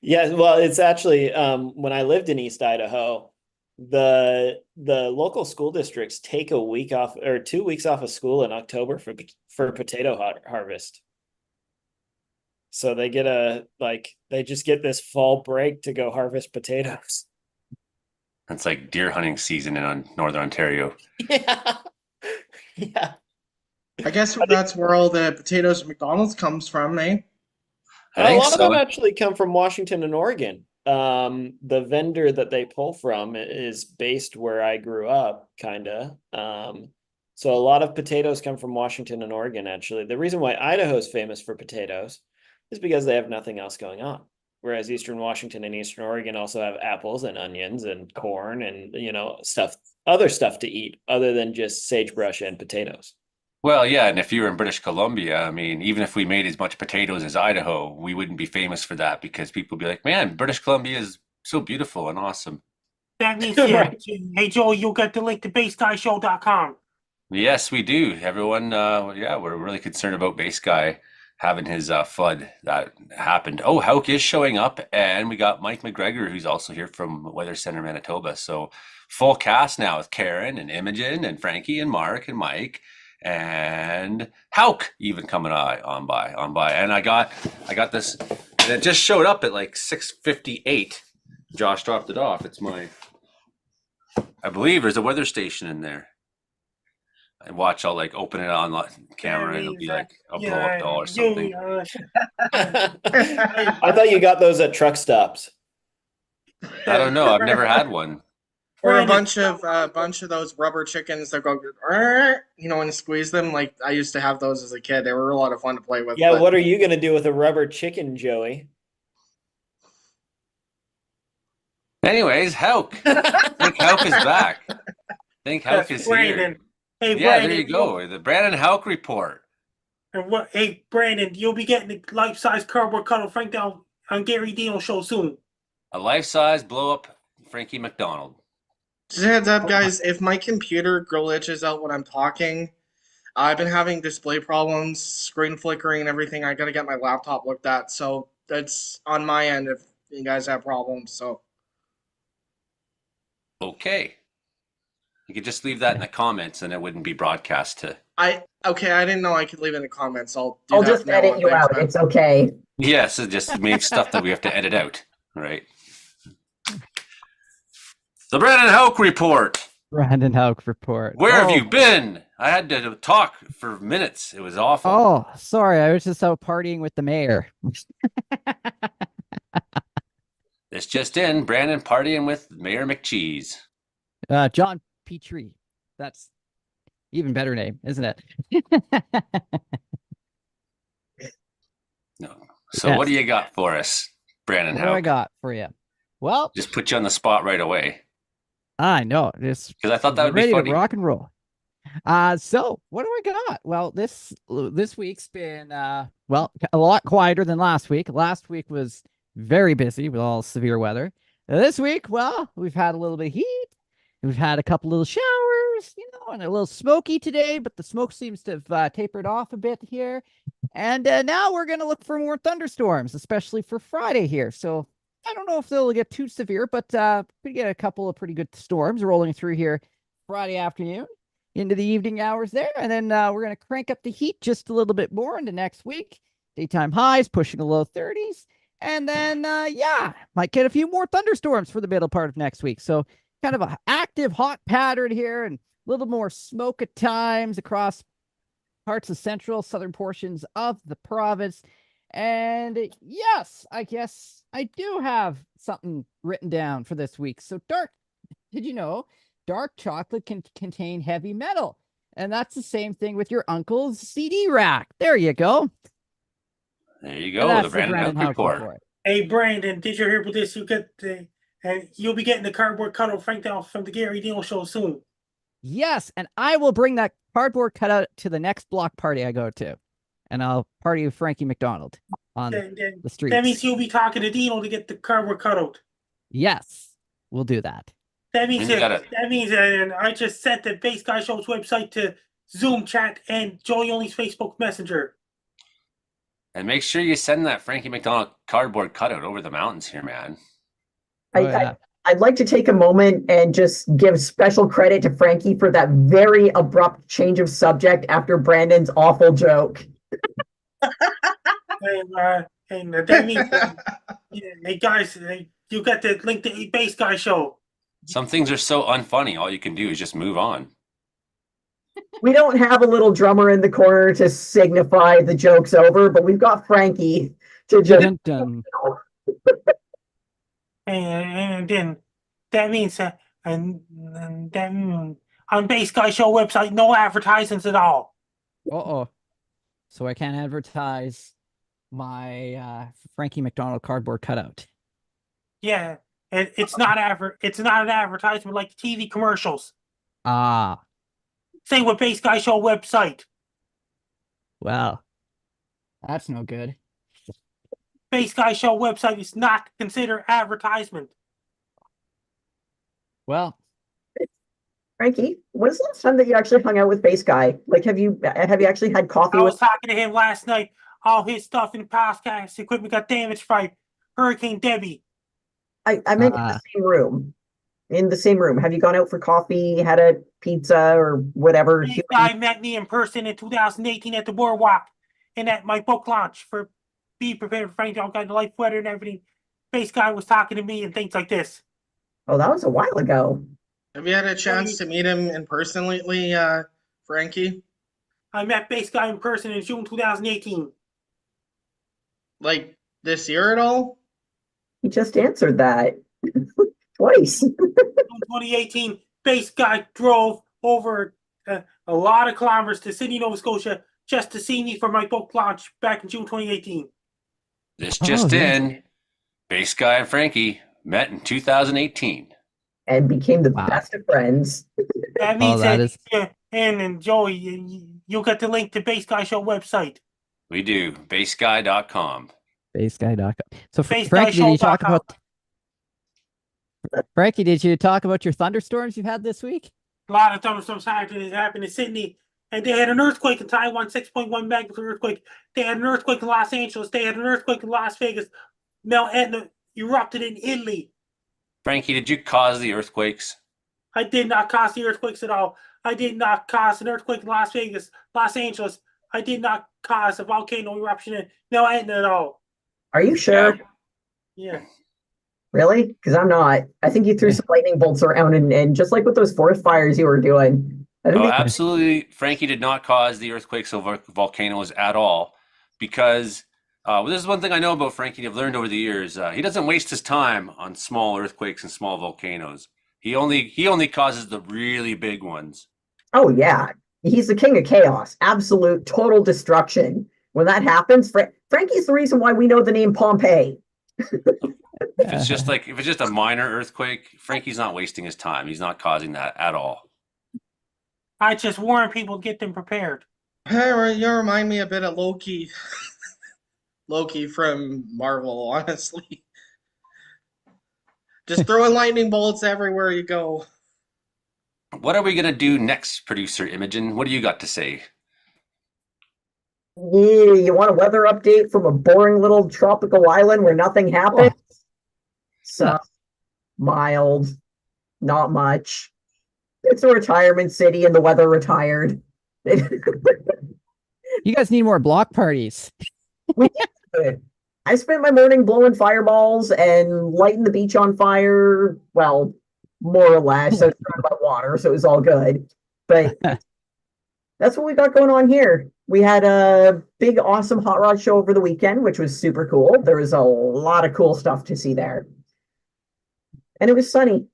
Yeah, well, it's actually when I lived in East Idaho, the local school districts take a week off or 2 weeks off of school in October for potato harvest. So they get they just get this fall break to go harvest potatoes. It's like deer hunting season in Northern Ontario. Yeah. Yeah. I guess that's where all the potatoes at McDonald's comes from, eh? I A think lot of so. them actually come from Washington and Oregon. The vendor that they pull from is based where I grew up, kinda. So a lot of potatoes come from Washington and Oregon, actually. The reason why Idaho is famous for potatoes is because they have nothing else going on. Whereas Eastern Washington and Eastern Oregon also have apples and onions and corn and, other stuff to eat other than just sagebrush and potatoes. Well, yeah, and if you were in British Columbia, I mean, even if we made as much potatoes as Idaho, we wouldn't be famous for that because people would be like, man, British Columbia is so beautiful and awesome. That means, yeah. Right. Hey, Joel, you'll get the link to baseguyshow.com. Yes, we do. Everyone, yeah, we're really concerned about Base Guy having his flood that happened. Oh, Hauk is showing up, and we got Mike McGregor, who's also here from Weather Center, Manitoba. So full cast now with Karen and Imogen and Frankie and Mark and Mike and Hauk even coming on by. And I got this, and it just showed up at like 6:58. Josh dropped it off. It's I believe there's a weather station in there. And watch, I'll like open it on camera and it'll be like a blow up doll or something. I thought you got those at truck stops. I don't know. I've never had one. Or a bunch of those rubber chickens that go, and squeeze them. Like I used to have those as a kid. They were a lot of fun to play with. Yeah, what are you gonna do with a rubber chicken, Joey? Anyways, Hauk. I think Hauk is back. I think Hauk is Brandon. here. Hey, Yeah, Brandon, there you go. The Brandon Hauk report. Hey, Brandon, you'll be getting the life-size cardboard cutout Frank down on Gary Dino show soon. A life-size blow-up Frankie McDonald. Just a heads up, guys. If my computer glitches out when I'm talking, I've been having display problems, screen flickering, and everything. I gotta get my laptop looked at. So that's on my end if you guys have problems. So Okay. You could just leave that in the comments and it wouldn't be broadcast to. I didn't know I could leave it in the comments. I'll I'll that just from now edit on. you Thanks, out. man. It's okay. Yes, it just means stuff that we have to edit out. Right. The Brandon Hauk report. Brandon Hauk report. Where have you been? I had to talk for minutes. It was awful. Oh, sorry. I was just out partying with the mayor. This just in, Brandon partying with Mayor McCheese. John Petrie. That's even better name, isn't it? No. So Yes. what do you got for us, Brandon What do I Hauk? got for you? Well, Just put you on the spot right away. I know. Just Because I thought that would be ready funny. to rock and roll. So what do I got? Well, this week's been well, a lot quieter than last week. Last week was very busy with all severe weather. This week, well, we've had a little bit of heat. We've had a couple little showers, and a little smoky today, but the smoke seems to have tapered off a bit here. And now we're going to look for more thunderstorms, especially for Friday here. So I don't know if they'll get too severe, but we get a couple of pretty good storms rolling through here Friday afternoon into the evening hours there. And then we're going to crank up the heat just a little bit more into next week. Daytime highs pushing the low 30s. And then, might get a few more thunderstorms for the middle part of next week. So kind of an active hot pattern here and a little more smoke at times across parts of central, southern portions of the province. And yes, I guess I do have something written down for this week. So did you know dark chocolate can contain heavy metal? And that's the same thing with your uncle's CD rack. There you go. There you And go, that's the Brandon Hauk report. Hey, Brandon, did you hear about this? And you'll be getting the cardboard cutout Frank down from the Gary Dino show soon. Yes, and I will bring that cardboard cutout to the next block party I go to. And I'll party with Frankie McDonald on the streets. That means you'll be talking to Dino to get the cardboard cutout. Yes, we'll do that. That means And you gotta- and I just sent the Base Guy Show's website to Zoom chat and Joey Only's Facebook Messenger. And make sure you send that Frankie McDonald cardboard cutout over the mountains here, man. I'd like to take a moment and just give special credit to Frankie for that very abrupt change of subject after Brandon's awful joke. And that means, hey guys, you got to link the Base Guy show. Some things are so unfunny. All you can do is just move on. We don't have a little drummer in the corner to signify the joke's over, but we've got Frankie to just. Dun, dun. And then that means, and then on Base Guy show website, no advertisements at all. Uh-oh. So I can't advertise my Frankie McDonald cardboard cutout. Yeah, it's not an advertisement like TV commercials. Ah, Same with Base Guy show website. well, that's no good. Base Guy show website is not considered advertisement. Well, Frankie, when's the last time that you actually hung out with Base Guy? Like, have you actually had coffee I with? was talking to him last night. All his stuff in the podcast equipment got damaged by Hurricane Debbie. I meant in the same room. In the same room. Have you gone out for coffee, had a pizza or whatever? Base Guy met me in person in 2018 at the Boardwalk and at my book launch for Be Prepared for Frank All Kind of Life, Weather, and everything. Base Guy was talking to me and things like this. Oh, that was a while ago. Have you had a chance to meet him in person lately, Frankie? I met Base Guy in person in June 2018. Like this year at all? He just answered that twice. June 2018, Base Guy drove over a lot of kilometers to Sydney, Nova Scotia just to see me for my book launch back in June 2018. This just yeah. in. Base Guy and Frankie met in 2018. And became the Wow. best of friends. That means that that, is- and Joey, you'll get the link to Base Guy show website. We do. Baseguy.com. baseguy.com. So BaseguyShow.com. Frankie, did you talk about Frankie, did you talk about your thunderstorms you've had this week? A lot of thunderstorms happened in Sydney, and they had an earthquake in Taiwan, 6.1 magnitude earthquake. They had an earthquake in Los Angeles. They had an earthquake in Las Vegas. Mount Etna erupted in Italy. Frankie, did you cause the earthquakes? I did not cause the earthquakes at all. I did not cause an earthquake in Las Vegas, Los Angeles. I did not cause a volcano eruption in Mount Etna at all. Are you sure? Yeah. Really? Because I'm not. I think you threw some lightning bolts around and just like with those forest fires you were doing. Oh, absolutely. Frankie did not cause the earthquakes or volcanoes at all because this is one thing I know about Frankie I've learned over the years. He doesn't waste his time on small earthquakes and small volcanoes. He only causes the really big ones. Oh, yeah. He's the king of chaos. Absolute, total destruction. When that happens, Frankie's the reason why we know the name Pompeii. If it's just a minor earthquake, Frankie's not wasting his time. He's not causing that at all. I just warn people, get them prepared. You remind me a bit of Loki. Loki from Marvel, honestly. Just throwing lightning bolts everywhere you go. What are we going to do next, producer Imogen? What do you got to say? Yeah, you want a weather update from a boring little tropical island where nothing happens? So mild, not much. It's a retirement city and the weather retired. You guys need more block parties. I spent my morning blowing fireballs and lighting the beach on fire. Well, more or less. So it's not about water, so it was all good. But that's what we got going on here. We had a big, awesome hot rod show over the weekend, which was super cool. There was a lot of cool stuff to see there. And it was sunny.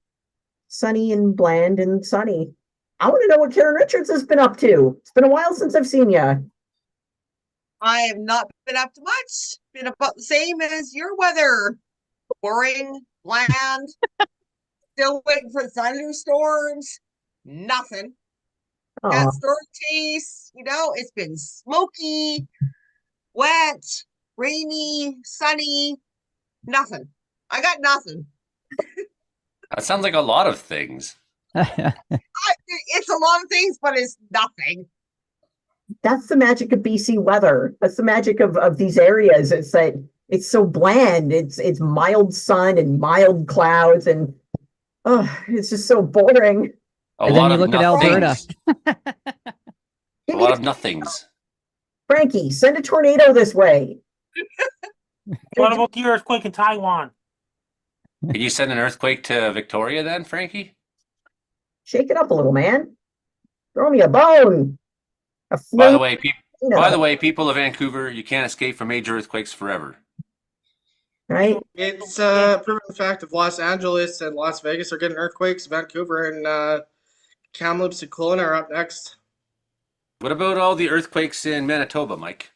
Sunny and bland and sunny. I want to know what Karen Richards has been up to. It's been a while since I've seen you. I have not been up to much. Been about the same as your weather. Boring, bland. Still waiting for thunderstorms. Nothing. Got storm chase. It's been smoky, wet, rainy, sunny. Nothing. I got nothing. That sounds like a lot of things. It's a lot of things, but it's nothing. That's the magic of BC weather. That's the magic of these areas. It's that it's so bland. It's mild sun and mild clouds, and it's just so boring. A lot of nothings. Alberta. A lot of nothings. Frankie, send a tornado this way. What about the earthquake in Taiwan? Can you send an earthquake to Victoria then, Frankie? Shake it up a little, man. Throw me a bone. A By the flame. way, people of Vancouver, you can't escape from major earthquakes forever. Right? It's a proven fact of Los Angeles and Las Vegas are getting earthquakes. Vancouver and Kamloops and Kelowna are up next. What about all the earthquakes in Manitoba, Mike?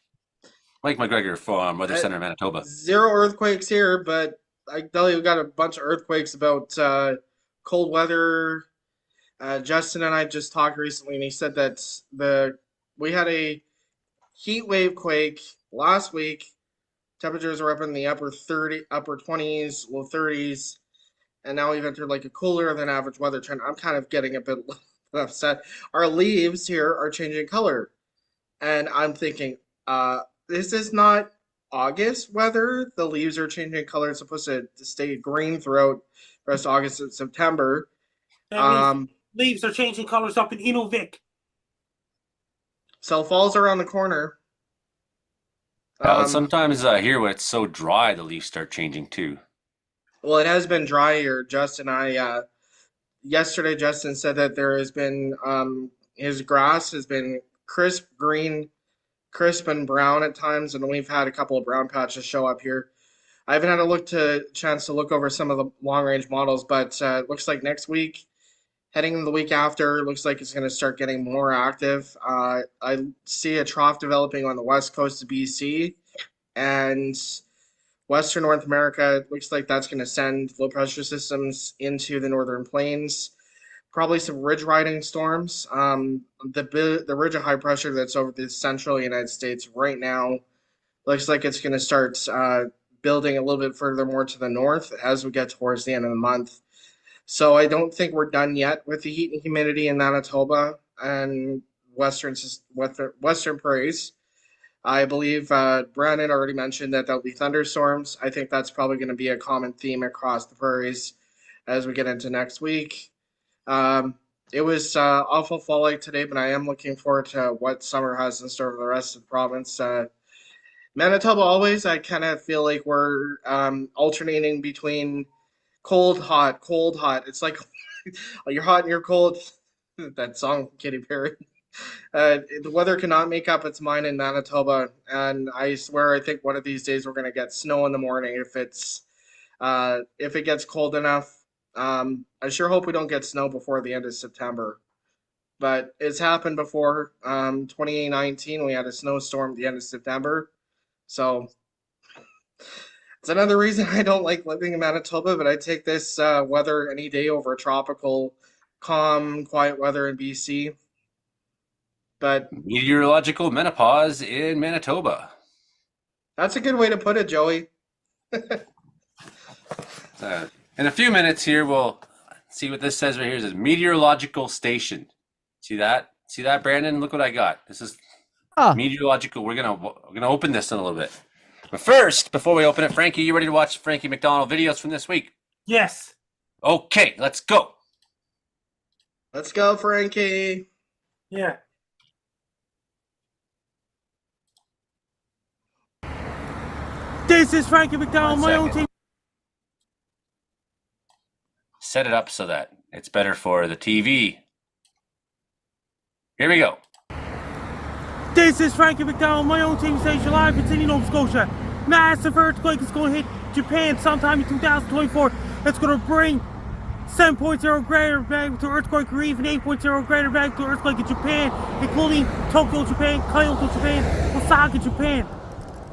Mike McGregor from Weather Center, Manitoba. 0 earthquakes here, but I tell you, we got a bunch of earthquakes about cold weather. Justin and I just talked recently, and he said that we had a heat wave quake last week. Temperatures were up in the upper 20s, low 30s, and now we've entered like a cooler than average weather trend. I'm kind of getting a bit upset. Our leaves here are changing color, and I'm thinking, this is not August weather. The leaves are changing color. It's supposed to stay green throughout the rest of August and September. That means leaves are changing colors up in Inuvik. So fall's around the corner. Sometimes here when it's so dry, the leaves start changing too. Well, it has been dry here. Yesterday, Justin said that there has been his grass has been crisp green, crisp and brown at times, and we've had a couple of brown patches show up here. I haven't had a chance to look over some of the long range models, but it looks like next week, heading into the week after, it looks like it's going to start getting more active. I see a trough developing on the west coast of BC and Western North America. It looks like that's going to send low pressure systems into the northern plains. Probably some ridge riding storms. The ridge of high pressure that's over the central United States right now looks like it's going to start building a little bit further more to the north as we get towards the end of the month. So I don't think we're done yet with the heat and humidity in Manitoba and western prairies. I believe Brandon already mentioned that there'll be thunderstorms. I think that's probably going to be a common theme across the prairies as we get into next week. It was awful fall like today, but I am looking forward to what summer has in store for the rest of the province. Manitoba always, I kind of feel like we're alternating between cold, hot, cold, hot. It's like you're hot and you're cold. That song, Katy Perry. The weather cannot make up its mind in Manitoba, and I swear I think one of these days we're going to get snow in the morning if it gets cold enough. I sure hope we don't get snow before the end of September, but it's happened before. 2019 we had a snowstorm at the end of September, so it's another reason I don't like living in Manitoba, but I take this weather any day over tropical, calm, quiet weather in BC. But meteorological menopause in Manitoba. That's a good way to put it, Joey. In a few minutes here, we'll see what this says right here. It says meteorological station. See that? See that, Brandon? Look what I got. This is meteorological. We're gonna open this in a little bit. But first, before we open it, Frankie, you ready to watch Frankie McDonald videos from this week? Yes. Okay, let's go. Let's go, Frankie. Yeah. This is Frankie McDonald, my own team. Set it up so that it's better for the TV. Here we go. This is Frankie McDonald, my own team station live in Sydney, Nova Scotia. Massive earthquake is going to hit Japan sometime in 2024. It's going to bring 7.0 greater magnitude earthquake or even 8.0 greater magnitude earthquake in Japan, including Tokyo, Japan, Kyoto, Japan, Osaka, Japan,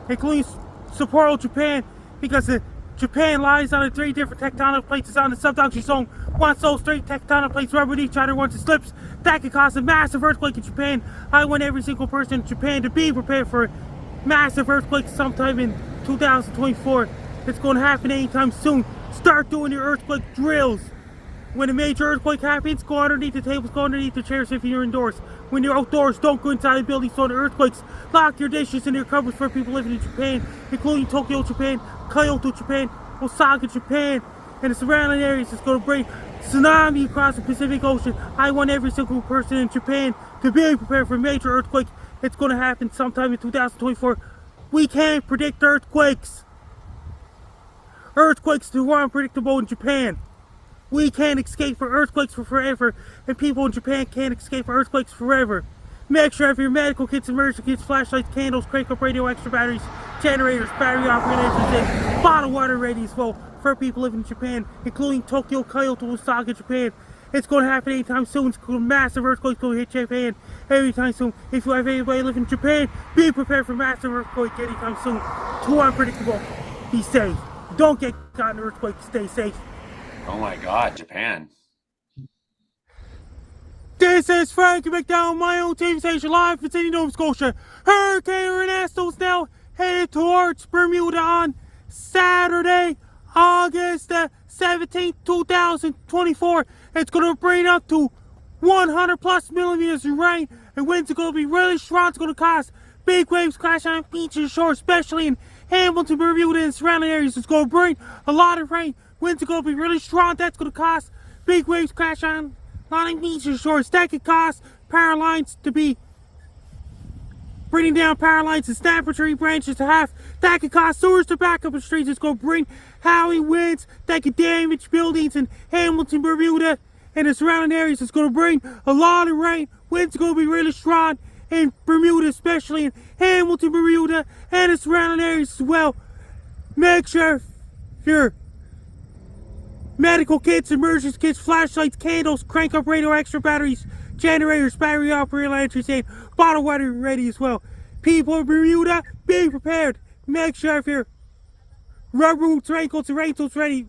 including Sapporo, Japan, because Japan lies on 3 different tectonic plates on the subduction zone. Once those 3 tectonic plates rub with each other, once it slips, that could cause a massive earthquake in Japan. I want every single person in Japan to be prepared for a massive earthquake sometime in 2024. It's going to happen anytime soon. Start doing your earthquake drills. When a major earthquake happens, go underneath the tables, go underneath the chairs if you're indoors. When you're outdoors, don't go inside the buildings during earthquakes. Lock your dishes in your cupboards for people living in Japan, including Tokyo, Japan, Kyoto, Japan, Osaka, Japan, and the surrounding areas. It's going to bring tsunami across the Pacific Ocean. I want every single person in Japan to be prepared for a major earthquake. It's going to happen sometime in 2024. We can't predict earthquakes. Earthquakes are unpredictable in Japan. We can't escape for earthquakes for forever, and people in Japan can't escape for earthquakes forever. Make sure you have your medical kits, emergency kits, flashlights, candles, crank up radio, extra batteries, generators, battery operated engines, bottled water ready as well for people living in Japan, including Tokyo, Kyoto, Osaka, Japan. It's going to happen anytime soon. It's going to massive earthquake going to hit Japan anytime soon. If you have anybody living in Japan, be prepared for massive earthquake anytime soon. Too unpredictable. Be safe. Don't get caught in an earthquake. Stay safe. Oh my God, Japan. This is Frankie McDowell, my own TV station live from Sydney, Nova Scotia. Hurricane Ernesto is now headed towards Bermuda on Saturday, August 17th, 2024. It's going to bring up to 100 plus millimeters of rain, and winds are going to be really strong. It's going to cause big waves crashing on beaches and shore, especially in Hamilton, Bermuda, and surrounding areas. It's going to bring a lot of rain. Winds are going to be really strong. That's going to cause big waves crash on beaches and shores. That could cause power lines to be bringing down power lines and snapping tree branches to half. That could cause sewers to back up in streets. It's going to bring howling winds that could damage buildings in Hamilton, Bermuda, and the surrounding areas. It's going to bring a lot of rain. Winds are going to be really strong in Bermuda, especially in Hamilton, Bermuda, and the surrounding areas as well. Make sure your medical kits, emergency kits, flashlights, candles, crank up radio, extra batteries, generators, battery operated lanterns, and bottled water ready as well. People in Bermuda, be prepared. Make sure your rubber boots, raincoats, and raincoats ready.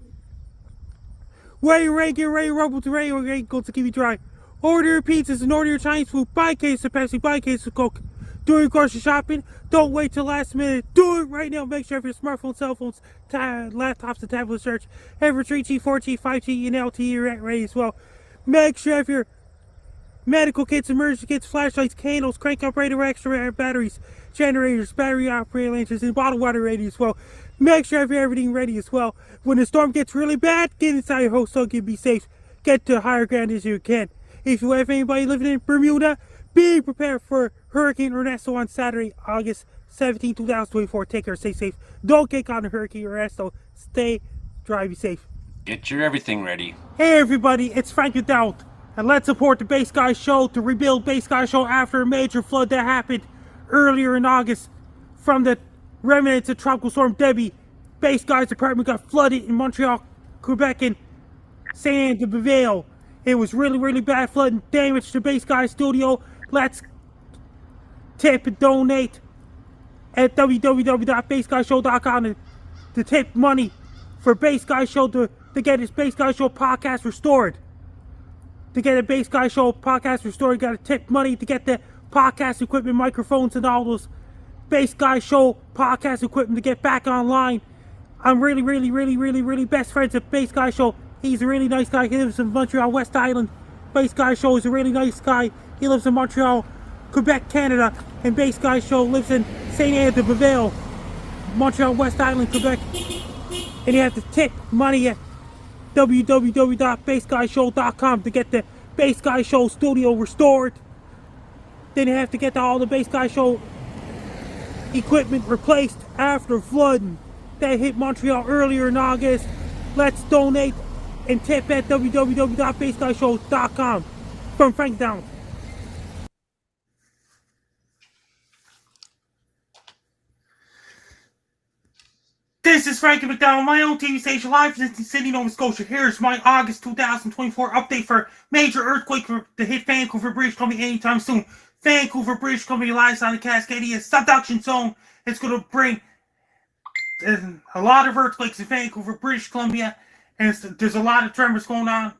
Wear your rain gear, wear your rubber boots, and raincoats to keep you dry. Order your pizzas and order your Chinese food. Buy a case of Pepsi, buy a case of Coke. Do your grocery shopping. Don't wait till last minute. Do it right now. Make sure if your smartphones, cell phones, laptops, and tablets search ever 3G, 4G, 5G, and LTE are ready as well. Make sure if your medical kits, emergency kits, flashlights, candles, crank up radio, extra batteries, generators, battery operated lanterns, and bottled water ready as well. Make sure you have everything ready as well. When the storm gets really bad, get inside your house so you can be safe. Get to higher ground as you can. If you have anybody living in Bermuda, be prepared for Hurricane Ernesto on Saturday, August 17, 2024. Take care, stay safe. Don't get caught in Hurricane Ernesto. Stay dry, be safe. Get your everything ready. Hey everybody, it's Frank McDowell, and let's support the Base Guy Show to rebuild Base Guy Show after a major flood that happened earlier in August from the remnants of Tropical Storm Debbie. Base Guy's apartment got flooded in Montreal, Quebec, and Saint-Anne-de-Beville. It was really bad flooding, damage to Base Guy Studio. Let's tip and donate at www.baseguyshow.com to tip money for Base Guy Show to get his Base Guy Show podcast restored. To get a Base Guy Show podcast restored, you gotta tip money to get the podcast equipment, microphones, and all those Base Guy Show podcast equipment to get back online. I'm really best friends with Base Guy Show. He's a really nice guy. He lives in Montreal, West Island. Base Guy Show is a really nice guy. He lives in Montreal, Quebec, Canada. And Base Guy Show lives in Saint-Anne-de-Beville, Montreal, West Island, Quebec. And you have to tip money at www.baseguyshow.com to get the Base Guy Show studio restored. Then you have to get all the Base Guy Show equipment replaced after flooding that hit Montreal earlier in August. Let's donate and tip at www.baseguyshow.com. From Frank Down. This is Frankie McDowell, my own TV station live from Sydney, Nova Scotia. Here's my August 2024 update for major earthquake to hit Vancouver, British Columbia anytime soon. Vancouver, British Columbia lies on the Cascadia subduction zone. It's going to bring a lot of earthquakes in Vancouver, British Columbia, and there's a lot of tremors going on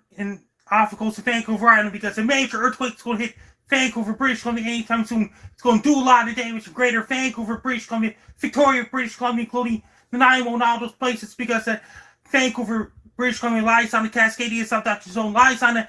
off the coast of Vancouver Island because a major earthquake is going to hit Vancouver, British Columbia anytime soon. It's going to do a lot of damage to Greater Vancouver, British Columbia, Victoria, British Columbia, including Nanaimo and all those places because Vancouver, British Columbia lies on the Cascadia subduction zone, lies on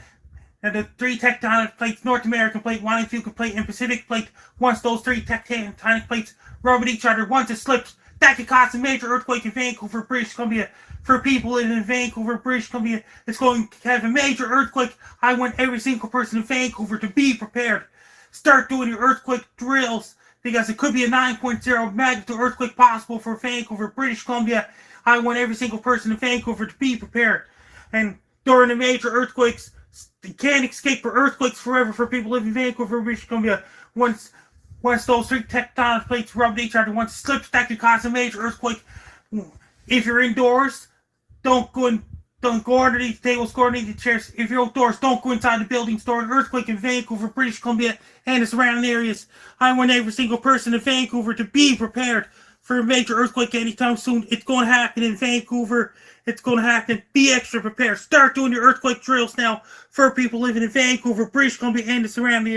the three tectonic plates, North American plate, Wannifuka plate, and Pacific plate. Once those three tectonic plates rub with each other, once it slips, that could cause a major earthquake in Vancouver, British Columbia. For people in Vancouver, British Columbia, it's going to have a major earthquake. I want every single person in Vancouver to be prepared. Start doing your earthquake drills. because it could be a 9.0 magnitude earthquake possible for Vancouver, British Columbia. I want every single person in Vancouver to be prepared. And during the major earthquakes, you can't escape for earthquakes forever for people living in Vancouver, British Columbia. Once those three tectonic plates rub each other, once it slips, that could cause a major earthquake. If you're indoors, don't go underneath the tables, go underneath the chairs. If you're outdoors, don't go inside the buildings. During an earthquake in Vancouver, British Columbia, and the surrounding areas, I want every single person in Vancouver to be prepared for a major earthquake anytime soon. It's going to happen in Vancouver. It's going to happen. Be extra prepared. Start doing your earthquake drills now for people living in Vancouver, British Columbia, and the surrounding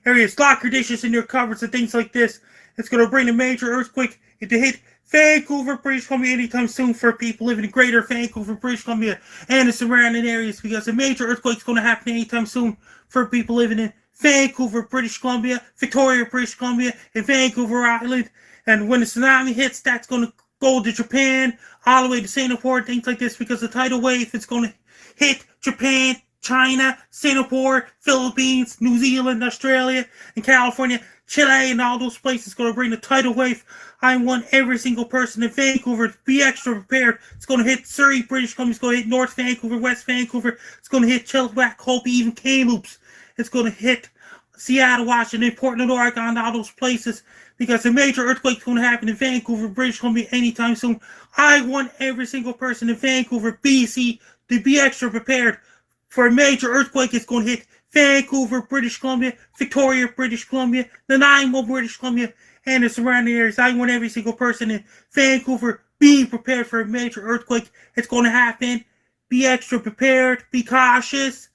areas. Lock your dishes in your cupboards and things like this. It's going to bring a major earthquake to hit Vancouver, British Columbia anytime soon for people living in greater Vancouver, British Columbia, and the surrounding areas, because a major earthquake is going to happen anytime soon for people living in Vancouver, British Columbia, Victoria, British Columbia, and Vancouver Island. And when the tsunami hits, that's going to go to Japan, all the way to Singapore, things like this, because the tidal wave is going to hit Japan, China, Singapore, Philippines, New Zealand, Australia, and California, Chile, and all those places. Going to bring the tidal wave. I want every single person in Vancouver to be extra prepared. It's going to hit Surrey, British Columbia. It's going to hit North Vancouver, West Vancouver. It's going to hit Chilliwack, Hopi, even Kamloops. It's going to hit Seattle, Washington, Portland, Oregon, all those places, because a major earthquake is going to happen in Vancouver, British Columbia anytime soon. I want every single person in Vancouver, BC, to be extra prepared for a major earthquake. It's going to hit Vancouver, British Columbia, Victoria, British Columbia, Nanaimo, British Columbia, and the surrounding areas. I want every single person in Vancouver being prepared for a major earthquake. It's going to happen. Be extra prepared. Be cautious.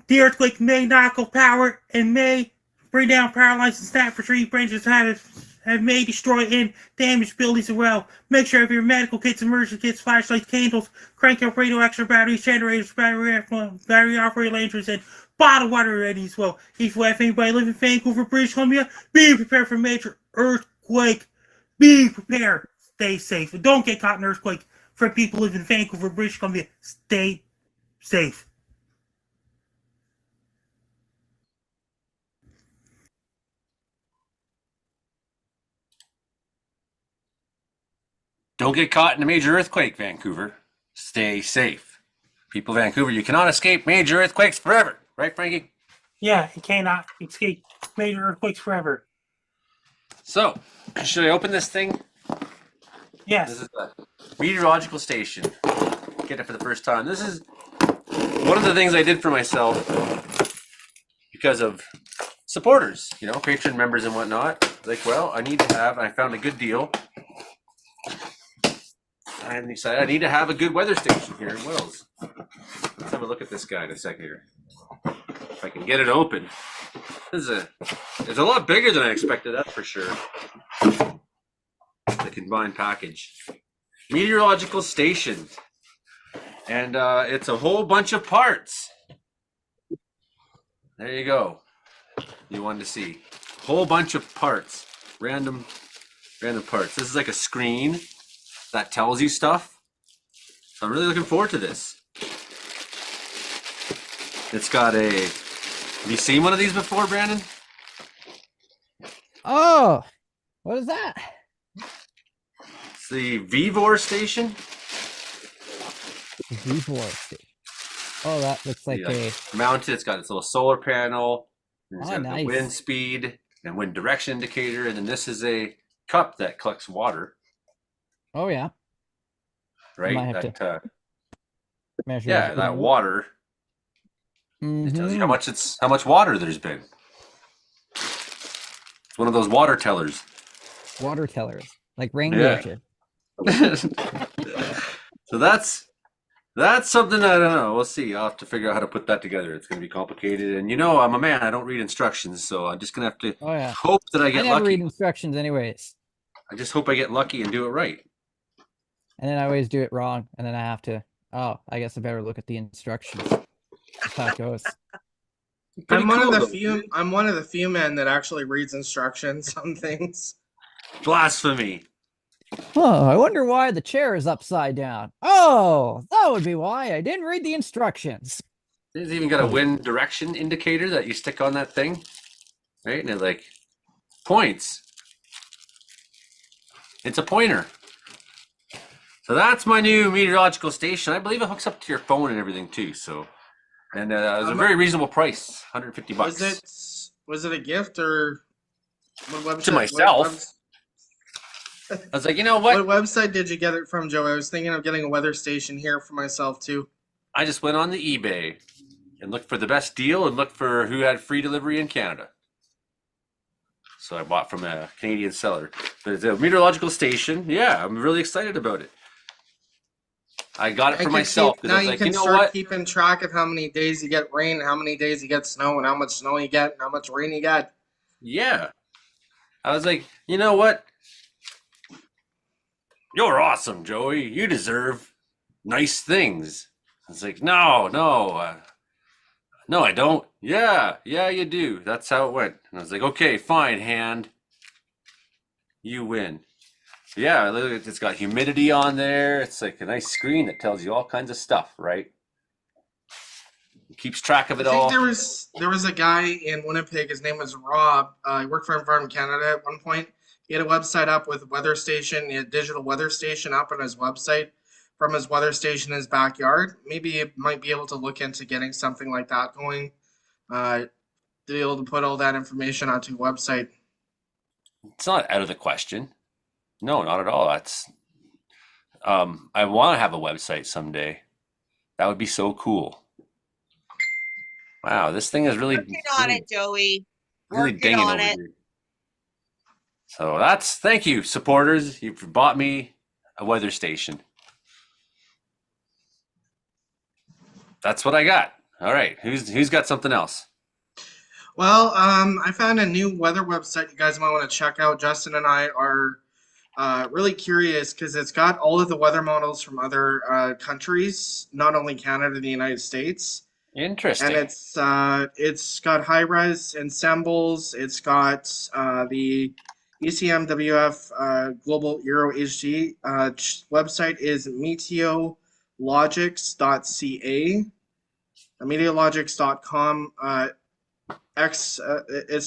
The earthquake may knock off power and may bring down power lines and snap for tree branches have may destroy and damage buildings as well. Make sure you have your medical kits, emergency kits, flashlights, candles, crank up radioactive batteries, generators, battery operated lanterns, and bottled water ready as well. If you have anybody living in Vancouver, British Columbia, be prepared for a major earthquake. Be prepared. Stay safe. And don't get caught in an earthquake. For people living in Vancouver, British Columbia, stay safe. Don't get caught in a major earthquake, Vancouver. Stay safe. People of Vancouver, you cannot escape major earthquakes forever. Right, Frankie? Yeah, you cannot escape major earthquakes forever. So, should I open this thing? Yes. This is a meteorological station. Get it for the first time. This is one of the things I did for myself because of supporters, Patreon members and whatnot. Like, well, I found a good deal. I decided I need to have a good weather station here in Wells. Let's have a look at this guy in a second here. If I can get it open. It's a lot bigger than I expected, that's for sure. The combined package. Meteorological station. And it's a whole bunch of parts. There you go. You wanted to see. Whole bunch of parts. Random parts. This is like a screen that tells you stuff. So I'm really looking forward to this. It's got have you seen one of these before, Brandon? Oh, what is that? It's the Vivor station. Vivor station. Oh, that looks like a mounted. It's got its little solar panel. It's got nice. the wind speed and wind direction indicator. And then this is a cup that collects water. Oh yeah. Right. Might have That measure that water. Mm-hmm. It tells you how much water there's been. It's one of those water tellers. Water tellers, like rain Yeah. gauge. So that's something I don't know. We'll see. I'll have to figure out how to put that together. It's going to be complicated. And I'm a man. I don't read instructions, so I'm just going to have to hope that I get never lucky. read instructions anyways. I just hope I get lucky and do it right. And then I always do it wrong, and then I have to. Oh, I guess I better look at the instructions. That's how it goes. I'm one of the few men that actually reads instructions on things. Blasphemy. Oh, I wonder why the chair is upside down. Oh, that would be why I didn't read the instructions. There's even got a wind direction indicator that you stick on that thing, right? And it points. It's a pointer. So that's my new meteorological station. I believe it hooks up to your phone and everything too. So, and it was a very reasonable price, $150. Was it a gift or what website? To myself. I was like, you know what? What website did you get it from, Joe? I was thinking of getting a weather station here for myself too. I just went on the eBay and looked for the best deal and looked for who had free delivery in Canada. So I bought from a Canadian seller. But it's a meteorological station. Yeah, I'm really excited about it. I got it for myself because I was like, you know what? Keeping track of how many days you get rain, how many days you get snow, and how much snow you get, and how much rain you get. Yeah. I was like, you know what? You're awesome, Joey. You deserve nice things. I was like, no, I don't. Yeah, you do. That's how it went. And I was like, okay, fine, hand. You win. Yeah, look, it's got humidity on there. It's like a nice screen that tells you all kinds of stuff, right? It keeps track of it all. I think there was a guy in Winnipeg. His name was Rob. He worked for Environment Canada at one point. He had a website up with a weather station, a digital weather station up on his website from his weather station in his backyard. Maybe you might be able to look into getting something like that going. To be able to put all that information onto a website. It's not out of the question. No, not at all. That's I want to have a website someday. That would be so cool. Wow, this thing is really Working on it, Joey. Really Working dinging on over it. here. So thank you, supporters. You've bought me a weather station. That's what I got. All right, who's got something else? Well, I found a new weather website you guys might want to check out. Justin and I are really curious because it's got all of the weather models from other countries, not only Canada, the United States. Interesting. And it's got high-res ensembles. It's got the ECMWF Global Euro HD website is meteologics.ca, meteologics.com. It's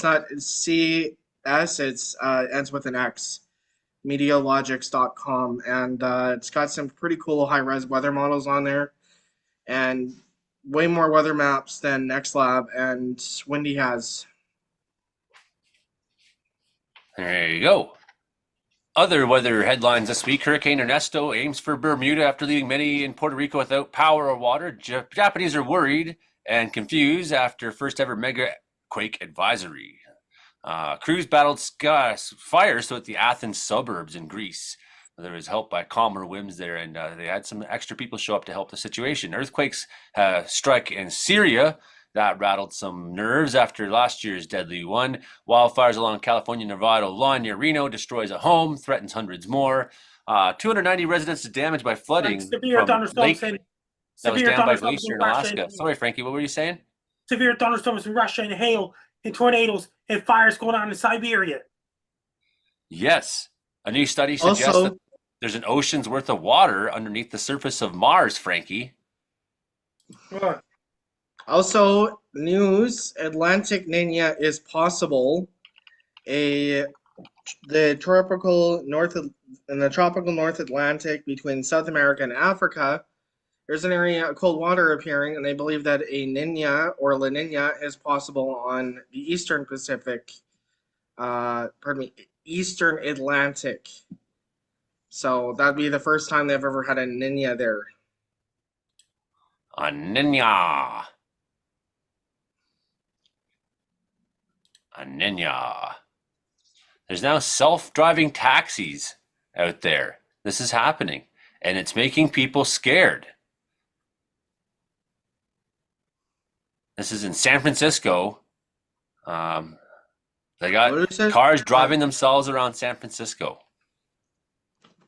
not CS, it's ends with an X. Meteologics.com, and it's got some pretty cool high-res weather models on there, and way more weather maps than NextLab and Windy has. There you go. Other weather headlines this week: Hurricane Ernesto aims for Bermuda after leaving many in Puerto Rico without power or water. Japanese are worried and confused after first ever mega quake advisory. Crews battled fires at the Athens suburbs in Greece. There was help by calmer winds there, and they had some extra people show up to help the situation. Earthquakes struck in Syria. That rattled some nerves after last year's deadly one. Wildfires along California Nevada line near Reno destroys a home, threatens hundreds more. 290 residents damaged by flooding severe thunderstorms that was dammed by glacier in Alaska. Sorry, Frankie, what were you saying? Severe thunderstorms in Russia and hail and tornadoes and fires going on in Siberia. Yes. A new study suggests that there's an ocean's worth of water underneath the surface of Mars, Frankie. What? Also, news: Atlantic Niña is possible. In the tropical North Atlantic between South America and Africa, there's an area of cold water appearing, and they believe that a Niña or La Niña is possible on the Eastern Pacific. Eastern Atlantic. So that'd be the first time they've ever had a Niña there. A Niña. A Niña. There's now self-driving taxis out there. This is happening, and it's making people scared. This is in San Francisco. They got cars driving themselves around San Francisco.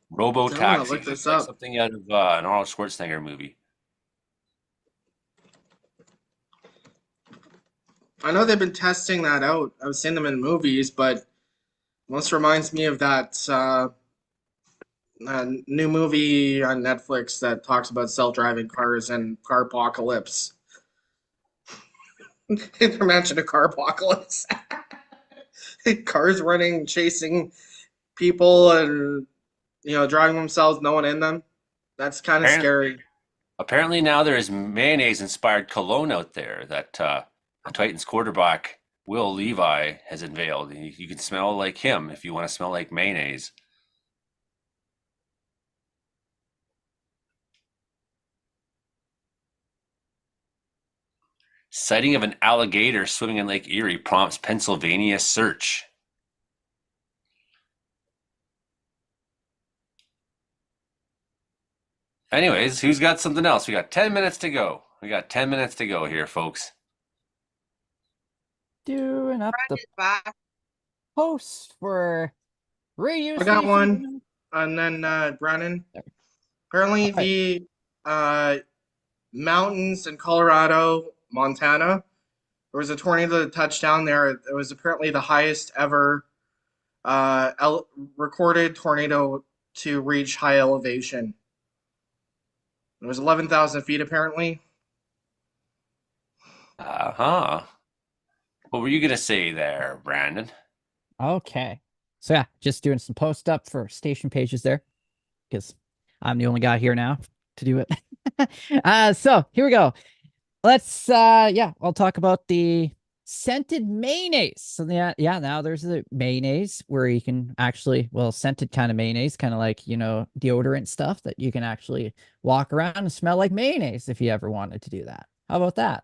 Robo taxis. Look this like up. something out of an Arnold Schwarzenegger movie. I know they've been testing that out. I've seen them in movies, but most reminds me of that new movie on Netflix that talks about self-driving cars and car apocalypse. Imagine a car apocalypse. cars running, chasing people, and driving themselves, no one in them. That's kind of scary. Apparently now there is mayonnaise-inspired cologne out there that Titans quarterback Will Levi has unveiled. You can smell like him if you want to smell like mayonnaise. Sighting of an alligator swimming in Lake Erie prompts Pennsylvania search. Anyways, who's got something else? We got 10 minutes to go. We got 10 minutes to go here, folks. Doing up the Brandon's back. post for radio I got station. one, and then Brennan. Apparently, the mountains in Colorado, Montana, there was a tornado that touched down there. It was apparently the highest ever recorded tornado to reach high elevation. It was 11,000 feet, apparently. Uh-huh. What were you going to say there, Brandon? Okay. So yeah, just doing some post up for station pages there because I'm the only guy here now to do it. So here we go. Let's I'll talk about the scented mayonnaise. So now there's the mayonnaise where you can actually, scented kind of mayonnaise, kind of like, deodorant stuff that you can actually walk around and smell like mayonnaise if you ever wanted to do that. How about that?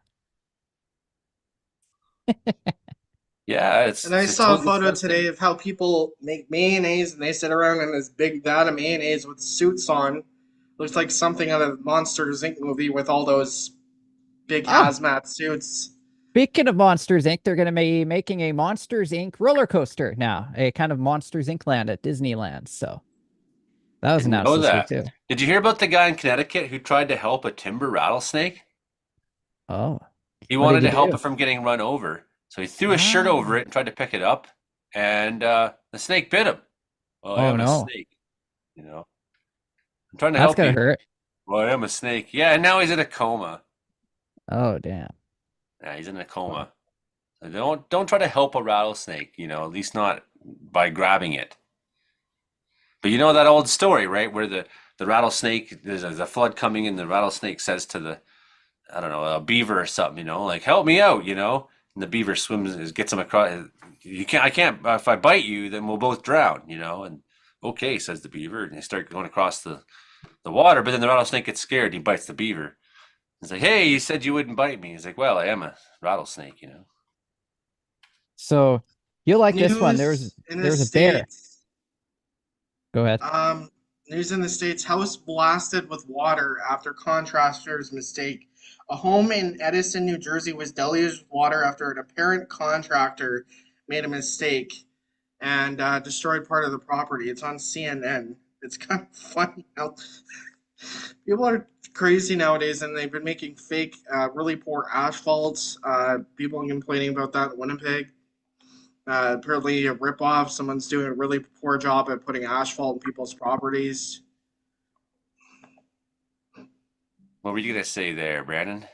Yeah, and I saw a photo today of how people make mayonnaise, and they sit around in this big vat of mayonnaise with suits on. Looks like something out of Monsters Inc. movie with all those big hazmat suits. Speaking of Monsters Inc., they're going to be making a Monsters Inc. roller coaster now, a kind of Monsters Inc. land at Disneyland. So that was announced this week too. Did you hear about the guy in Connecticut who tried to help a timber rattlesnake? Oh. He wanted to help it from getting run over. So he threw a shirt over it and tried to pick it up, and the snake bit him. Well, I am a snake. I'm trying to help you. That's gonna hurt. Well, I am a snake. Yeah, and now he's in a coma. Oh, damn. Yeah, he's in a coma. So don't try to help a rattlesnake, at least not by grabbing it. But you know that old story, right? Where the rattlesnake, there's a flood coming and the rattlesnake says to the, I don't know, a beaver or something, like, help me out, and the beaver swims, gets him across. I can't, if I bite you, then we'll both drown, and okay, says the beaver. And they start going across the water, but then the rattlesnake gets scared. He bites the beaver. He's like, hey, you said you wouldn't bite me. He's like, well, I am a rattlesnake, So you'll like this one. There was a bear. Go ahead. News in the States: house blasted with water after contractor's mistake. A home in Edison, New Jersey was deluged with water after an apparent contractor made a mistake and destroyed part of the property. It's on CNN. It's kind of funny how people are crazy nowadays, and they've been making fake, really poor asphalt. People are complaining about that in Winnipeg. Apparently a ripoff. Someone's doing a really poor job at putting asphalt in people's properties. What were you going to say there, Brandon?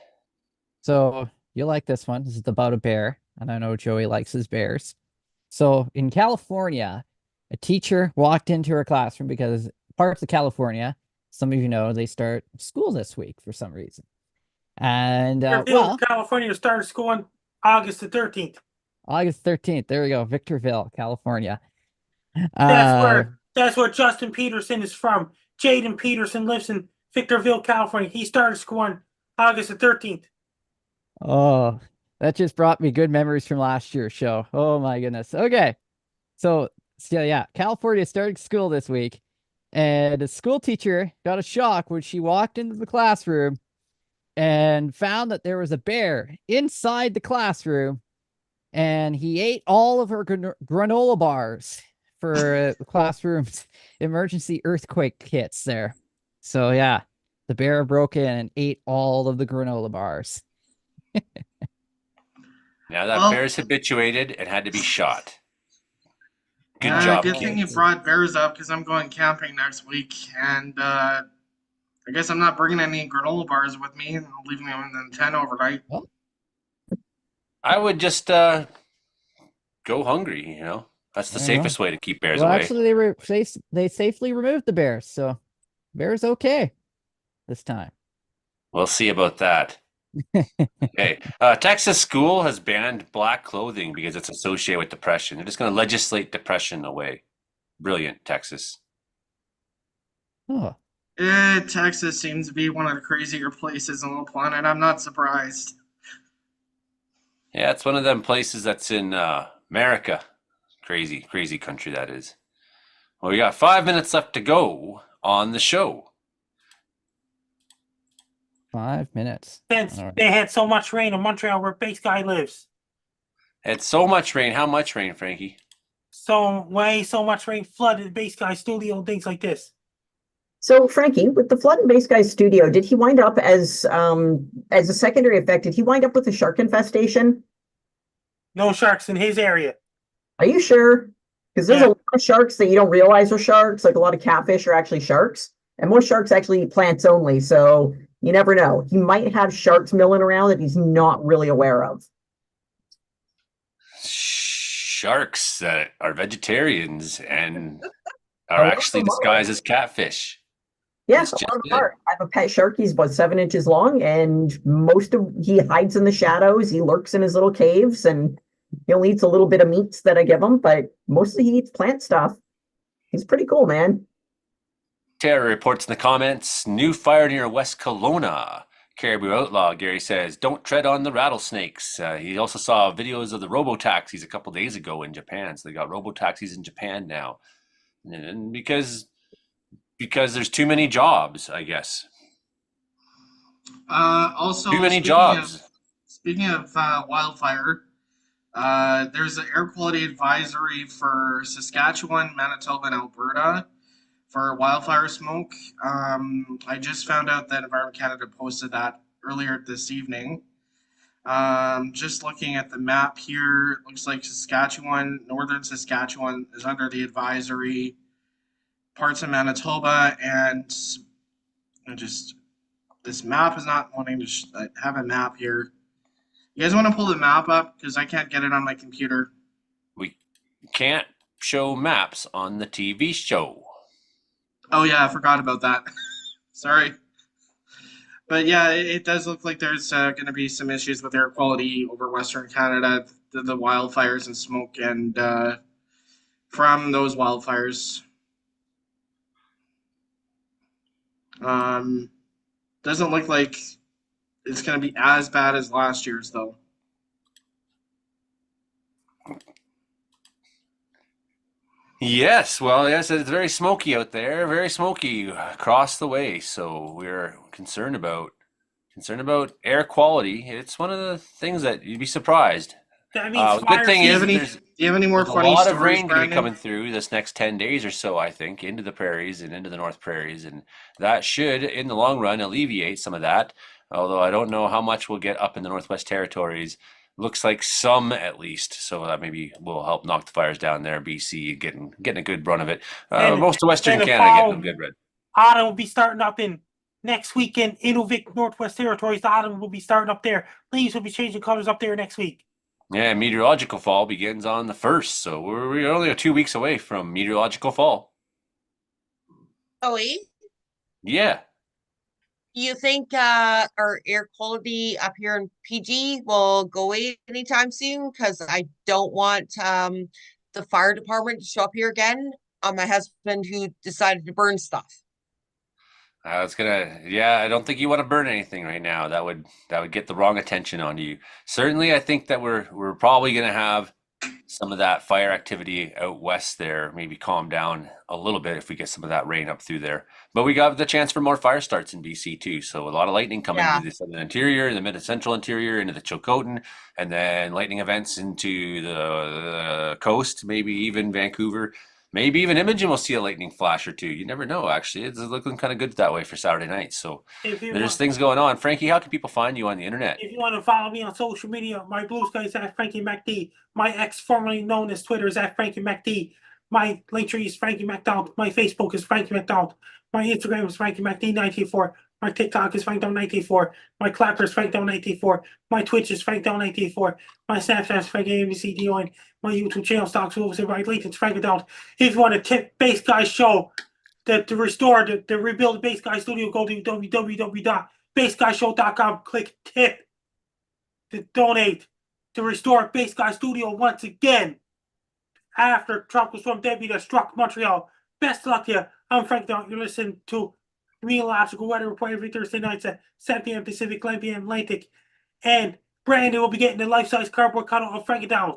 So you'll like this one. This is about a bear, and I know Joey likes his bears. So in California, a teacher walked into her classroom because parts of California, some of you know, they start school this week for some reason. And California started school on August the 13th. August 13th. There we go. Victorville, California. That's where Justin Peterson is from. Jaden Peterson lives in Victorville, California. He started school on August the 13th. Oh, that just brought me good memories from last year's show. Oh my goodness. Okay. So yeah, California started school this week, and a school teacher got a shock when she walked into the classroom and found that there was a bear inside the classroom, and he ate all of her granola bars for the classroom's emergency earthquake kits there. So yeah, the bear broke in and ate all of the granola bars. Now that bear's habituated and had to be shot. Good job. Good thing you brought bears up, because I'm going camping next week, and I guess I'm not bringing any granola bars with me. I'm leaving them in the tent overnight. I would just go hungry. You know, that's the There you go. safest way to keep bears Well, away. actually, they safely removed the bears, so bears okay this time. We'll see about that. Okay. Texas school has banned black clothing because it's associated with depression. They're just going to legislate depression away. Brilliant, Texas. Oh, Texas seems to be one of the crazier places on the planet. I'm not surprised. Yeah, it's one of them places that's in America. Crazy, crazy country that is. Well, we got 5 minutes left to go on the show. 5 minutes. Since All right. they had so much rain in Montreal where base guy lives. It's so much rain. How much rain, Frankie? So much rain flooded the base guy studio and things like this. So Frankie, with the flood in Base Guy's studio, did he wind up as a secondary effect? Did he wind up with a shark infestation? No sharks in his area. Are you sure? Because there's Yeah. a lot of sharks that you don't realize are sharks. Like a lot of catfish are actually sharks, and most sharks actually eat plants only. So you never know. He might have sharks milling around that he's not really aware of. Sharks that are vegetarians and are A lot of actually them are. disguised as catfish. Yes, It's a lot of just them are. I have a pet shark. He's about 7 inches long, and he hides in the shadows. He lurks in his little caves, and he only eats a little bit of meats that I give him, but mostly he eats plant stuff. He's pretty cool, man. Tara reports in the comments, new fire near West Kelowna. Caribou Outlaw, Gary says, don't tread on the rattlesnakes. He also saw videos of the robo-taxis a couple days ago in Japan. So they got robo-taxis in Japan now. And because there's too many jobs, I guess. Also, Too many jobs. Speaking of wildfire, there's an air quality advisory for Saskatchewan, Manitoba, and Alberta for wildfire smoke. I just found out that Environment Canada posted that earlier this evening. Just looking at the map here, it looks like Saskatchewan, northern Saskatchewan is under the advisory. Parts of Manitoba and this map is not wanting to have a map here. You guys want to pull the map up because I can't get it on my computer. We can't show maps on the TV show. Oh yeah, I forgot about that. Sorry. But yeah, it does look like there's going to be some issues with air quality over Western Canada, the wildfires and smoke, and from those wildfires. Doesn't look like it's going to be as bad as last year's, though. Yes, well, yes, it's very smoky out there, very smoky across the way. So we're concerned about air quality. It's one of the things that you'd be surprised. That means Good fire thing is season. there's Do you have any more a funny lot of stories, rain going to be Brandon? coming through this next 10 days or so, I think, into the prairies and into the North Prairies. And that should, in the long run, alleviate some of that. Although I don't know how much we'll get up in the Northwest Territories. Looks like some at least. So that maybe will help knock the fires down there. BC getting a good run of it. And- Most of Western and the Canada getting fall- a good run. Autumn will be starting up in next week in Inuvik, Northwest Territories. The autumn will be starting up there. Leaves will be changing colors up there next week. Yeah, meteorological fall begins on the 1st. So we're only 2 weeks away from meteorological fall. Oh, Yeah. you think our air quality up here in PG will go away anytime soon? Because I don't want the fire department to show up here again on my husband who decided to burn stuff. I don't think you want to burn anything right now. That would get the wrong attention on you. Certainly, I think that we're probably going to have some of that fire activity out west there, maybe calm down a little bit if we get some of that rain up through there. But we got the chance for more fire starts in BC too. So a lot of lightning coming Yeah. into the southern interior, the mid-central interior, into the Chilcotin, and then lightning events into the coast, maybe even Vancouver. Maybe even Imogen will see a lightning flash or two. You never know, actually. It's looking kind of good that way for Saturday night. So If you there's want, things going on. Frankie, how can people find you on the internet? if you want to follow me on social media, my blue sky is at Frankie MacD. My ex, formerly known as Twitter, is at Frankie MacD. My link tree is Frankie MacDonald. My Facebook is Frankie MacDonald. My Instagram is Frankie MacD984. My TikTok is FrankDown984. My Clapper is FrankDown984. My Twitch is FrankDown984. My Snapchat is FrankABCDON. My YouTube channel stocks will right link. It's FrankDown. If you want to tip Base Guy Show to restore the rebuild Base Guy Studio, go to www.baseguyshow.com. Click tip to donate to restore Base Guy Studio once again after Tropical Storm Debbie that struck Montreal. Best of luck to you. I'm Frank Down. You're listening to Meteorological Weather Report every Thursday nights at 7 p.m. Pacific, 9 p.m. Atlantic. And Brandon will be getting the life-size cardboard cutout of Frankie Down.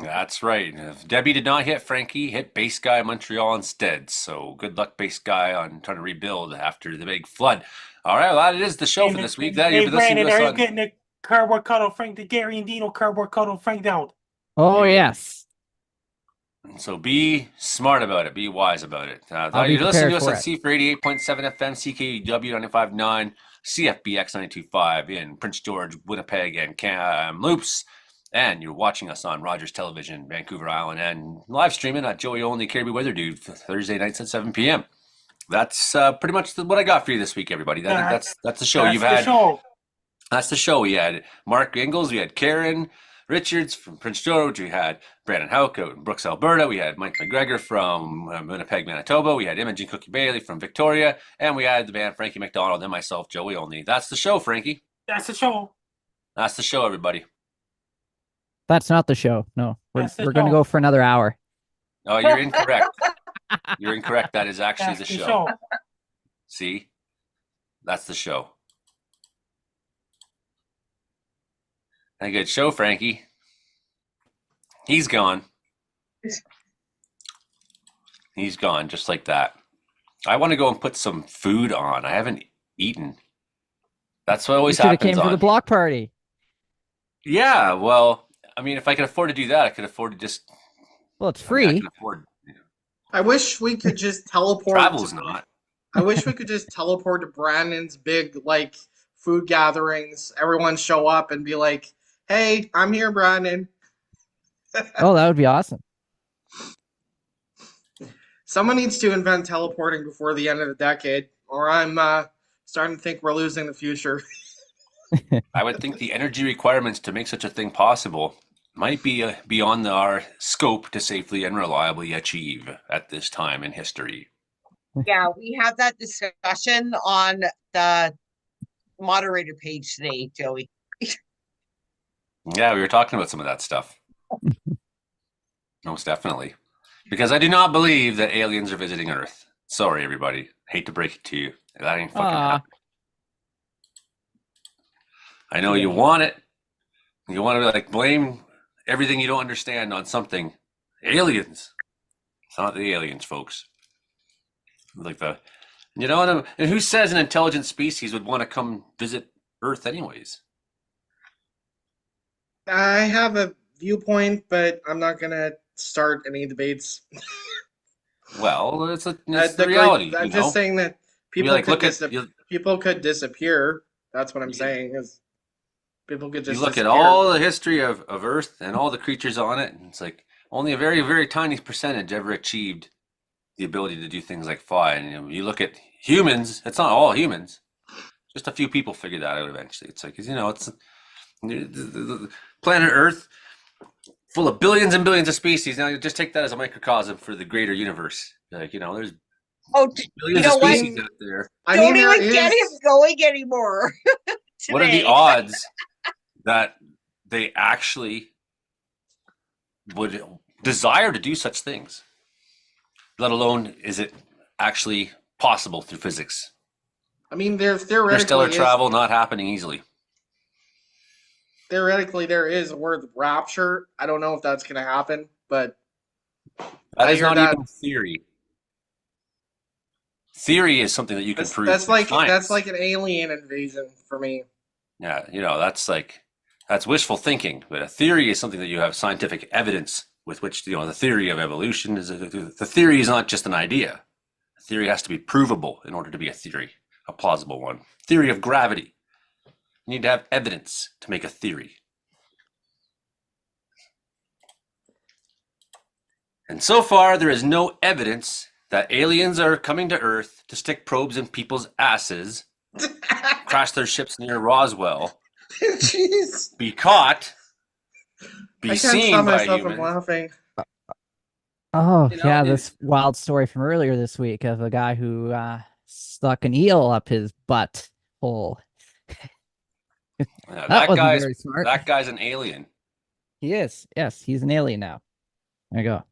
That's right. If Debbie did not hit Frankie, hit Base Guy Montreal instead. So good luck, Base Guy, on trying to rebuild after the big flood. All right, well, that is the show for this week. That Hey, you've been listening Brandon, to us are you on. getting the cardboard cutout Frank, the Gary and Dino cardboard cutout Frank Down? Oh, yes. So be smart about it. Be wise about it. I'll be You're listening to prepared us for on C4 88.7 FM, CKUW 95.9, CFBX 92.5 in Prince George, Winnipeg, and Kamloops. And you're watching us on Rogers Television, Vancouver Island, and live streaming at Joey Only Caribbean Weather Dude for Thursday nights at 7 p.m. That's pretty much what I got for you this week, everybody. That's the show. That's You've the had. show. That's the show. We had Mark Ingalls, we had Karen Richards from Prince George, we had Brandon Houck out in Brooks, Alberta, we had Mike McGregor from Winnipeg, Manitoba, we had Imogen Cookie Bailey from Victoria, and we had the band Frankie McDonald and myself, Joey Only. That's the show, Frankie. That's the show. That's the show, everybody. That's not the show. No, we're That's the going to show. go for another hour. Oh, you're incorrect. You're incorrect. That is actually That's the the show. show. See? That's the show. A good show, Frankie. He's gone. He's gone, just like that. I want to go and put some food on. I haven't eaten. That's what You always should have happens came to the on. block party. Yeah, well, I mean, if I could afford to do that, I could afford to just. Well, it's I mean, I free. can afford. I wish we could just teleport. Travel's not. I wish we could just teleport to Brandon's big like food gatherings. Everyone show up and be like, "Hey, I'm here, Brandon." Oh, that would be awesome. Someone needs to invent teleporting before the end of the decade, or I'm starting to think we're losing the future. I would think the energy requirements to make such a thing possible might be beyond our scope to safely and reliably achieve at this time in history. Yeah, we had that discussion on the moderator page today, Joey. Yeah, we were talking about some of that stuff. Most definitely. Because I do not believe that aliens are visiting Earth. Sorry, everybody. Hate to break it to you. That ain't fucking happening. I know you want it. You want to like blame everything you don't understand on something. Aliens. It's not the aliens, folks. Like and who says an intelligent species would want to come visit Earth anyways? I have a viewpoint, but I'm not gonna start any debates. Well, it's the reality. I'm just saying that people like, could people could disappear. That's what I'm saying. Is people could just you look disappear. at all the history of Earth and all the creatures on it, and it's like only a very, very tiny percentage ever achieved the ability to do things like fly. And you look at humans, it's not all humans. Just a few people figured that out eventually. It's like, it's the planet Earth full of billions and billions of species. Now you just take that as a microcosm for the greater universe. Like, there's billions of species out there. Don't even get him going anymore. What are the odds that they actually would desire to do such things? Let alone is it actually possible through physics? I mean, theoretically, Interstellar travel not happening easily. Theoretically, there is a word rapture. I don't know if that's going to happen, but that is not even theory. Theory is something that you can prove. That's like an alien invasion for me. Yeah, that's wishful thinking. But a theory is something that you have scientific evidence with which the theory of evolution is. The theory is not just an idea. A theory has to be provable in order to be a theory, a plausible one. Theory of gravity. You need to have evidence to make a theory. And so far, there is no evidence that aliens are coming to Earth to stick probes in people's asses crash their ships near Roswell, Jeez. be caught, be I can't seen stop by myself from humans. laughing. Oh, You know, yeah, it- this wild story from earlier this week of a guy who stuck an eel up his butt hole. Yeah, That wasn't very smart. that guy's an alien. He is. Yes, he's an alien now. There you go.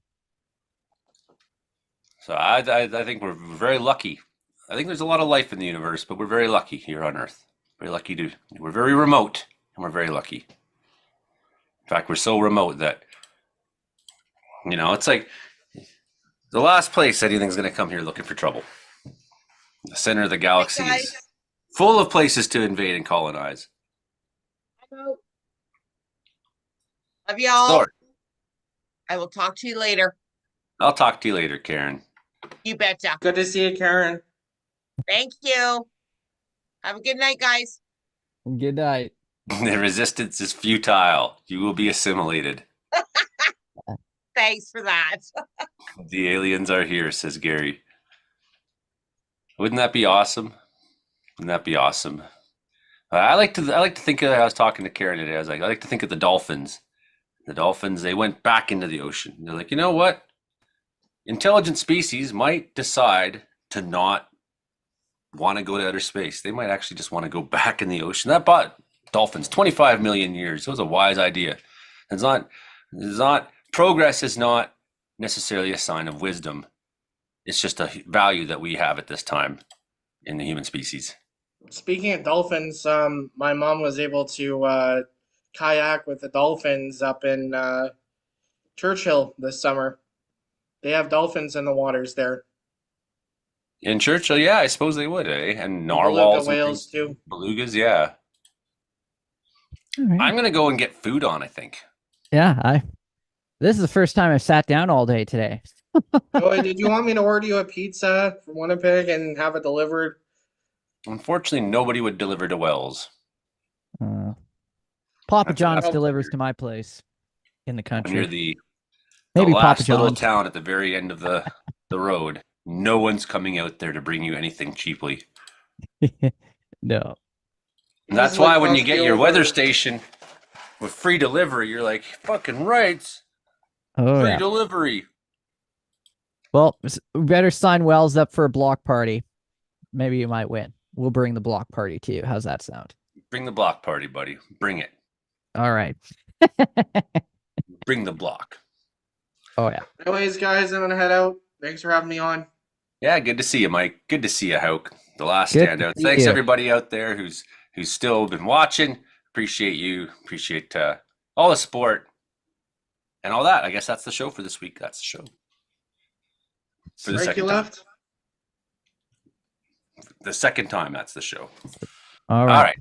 So I think we're very lucky. I think there's a lot of life in the universe, but we're very lucky here on Earth. Very lucky to. We're very remote, and we're very lucky. In fact, we're so remote that it's like the last place anything's going to come here looking for trouble. The center of the galaxy guys. is full of places to invade and colonize. Love y'all. Sorry. I will talk to you later. I'll talk to you later, Karen. You betcha. Good to see you, Karen. Thank you. Have a good night, guys. Good night. The resistance is futile. You will be assimilated. Thanks for that. The aliens are here, says Gary. Wouldn't that be awesome? Wouldn't that be awesome? I like to think I was talking to Karen today. I like to think of the dolphins. The dolphins, they went back into the ocean. They're like, you know what? Intelligent species might decide to not want to go to outer space. They might actually just want to go back in the ocean. That bought dolphins 25 million years. It was a wise idea. It's not progress is not necessarily a sign of wisdom. It's just a value that we have at this time in the human species. Speaking of dolphins, my mom was able to kayak with the dolphins up in Churchill this summer. They have dolphins in the waters there. In Churchill, yeah, I suppose they would, eh? And Beluga narwhals and whales things. too. Belugas, yeah. All right. I'm gonna go and get food on, I think. Yeah, this is the first time I've sat down all day today. Joey, did you want me to order you a pizza from Winnipeg and have it delivered? Unfortunately, nobody would deliver to Wells. Papa That's John's about- delivers to my place in the When you're country. the Maybe Papa last little John's. town at the very end of the road, no one's coming out there to bring you anything cheaply. No. And that's Easily why when you cost get you your over- weather station with free delivery, you're like, fucking rights, Oh, free yeah. delivery. Well, we better sign Wells up for a block party. Maybe you might win. We'll bring the block party to you. How's that sound? Bring the block party, buddy. Bring it. All right. Bring the block. Oh, yeah. Anyways, guys, I'm gonna head out. Thanks for having me on. Yeah, good to see you, Mike. Good to see you, Hauk. The last Good to standout. see Thanks you. everybody out there who's still been watching. Appreciate you. Appreciate all the support and all that. I guess that's the show for this week. That's the show. For the Break you second time. left. The second time, that's the show. All All right. right.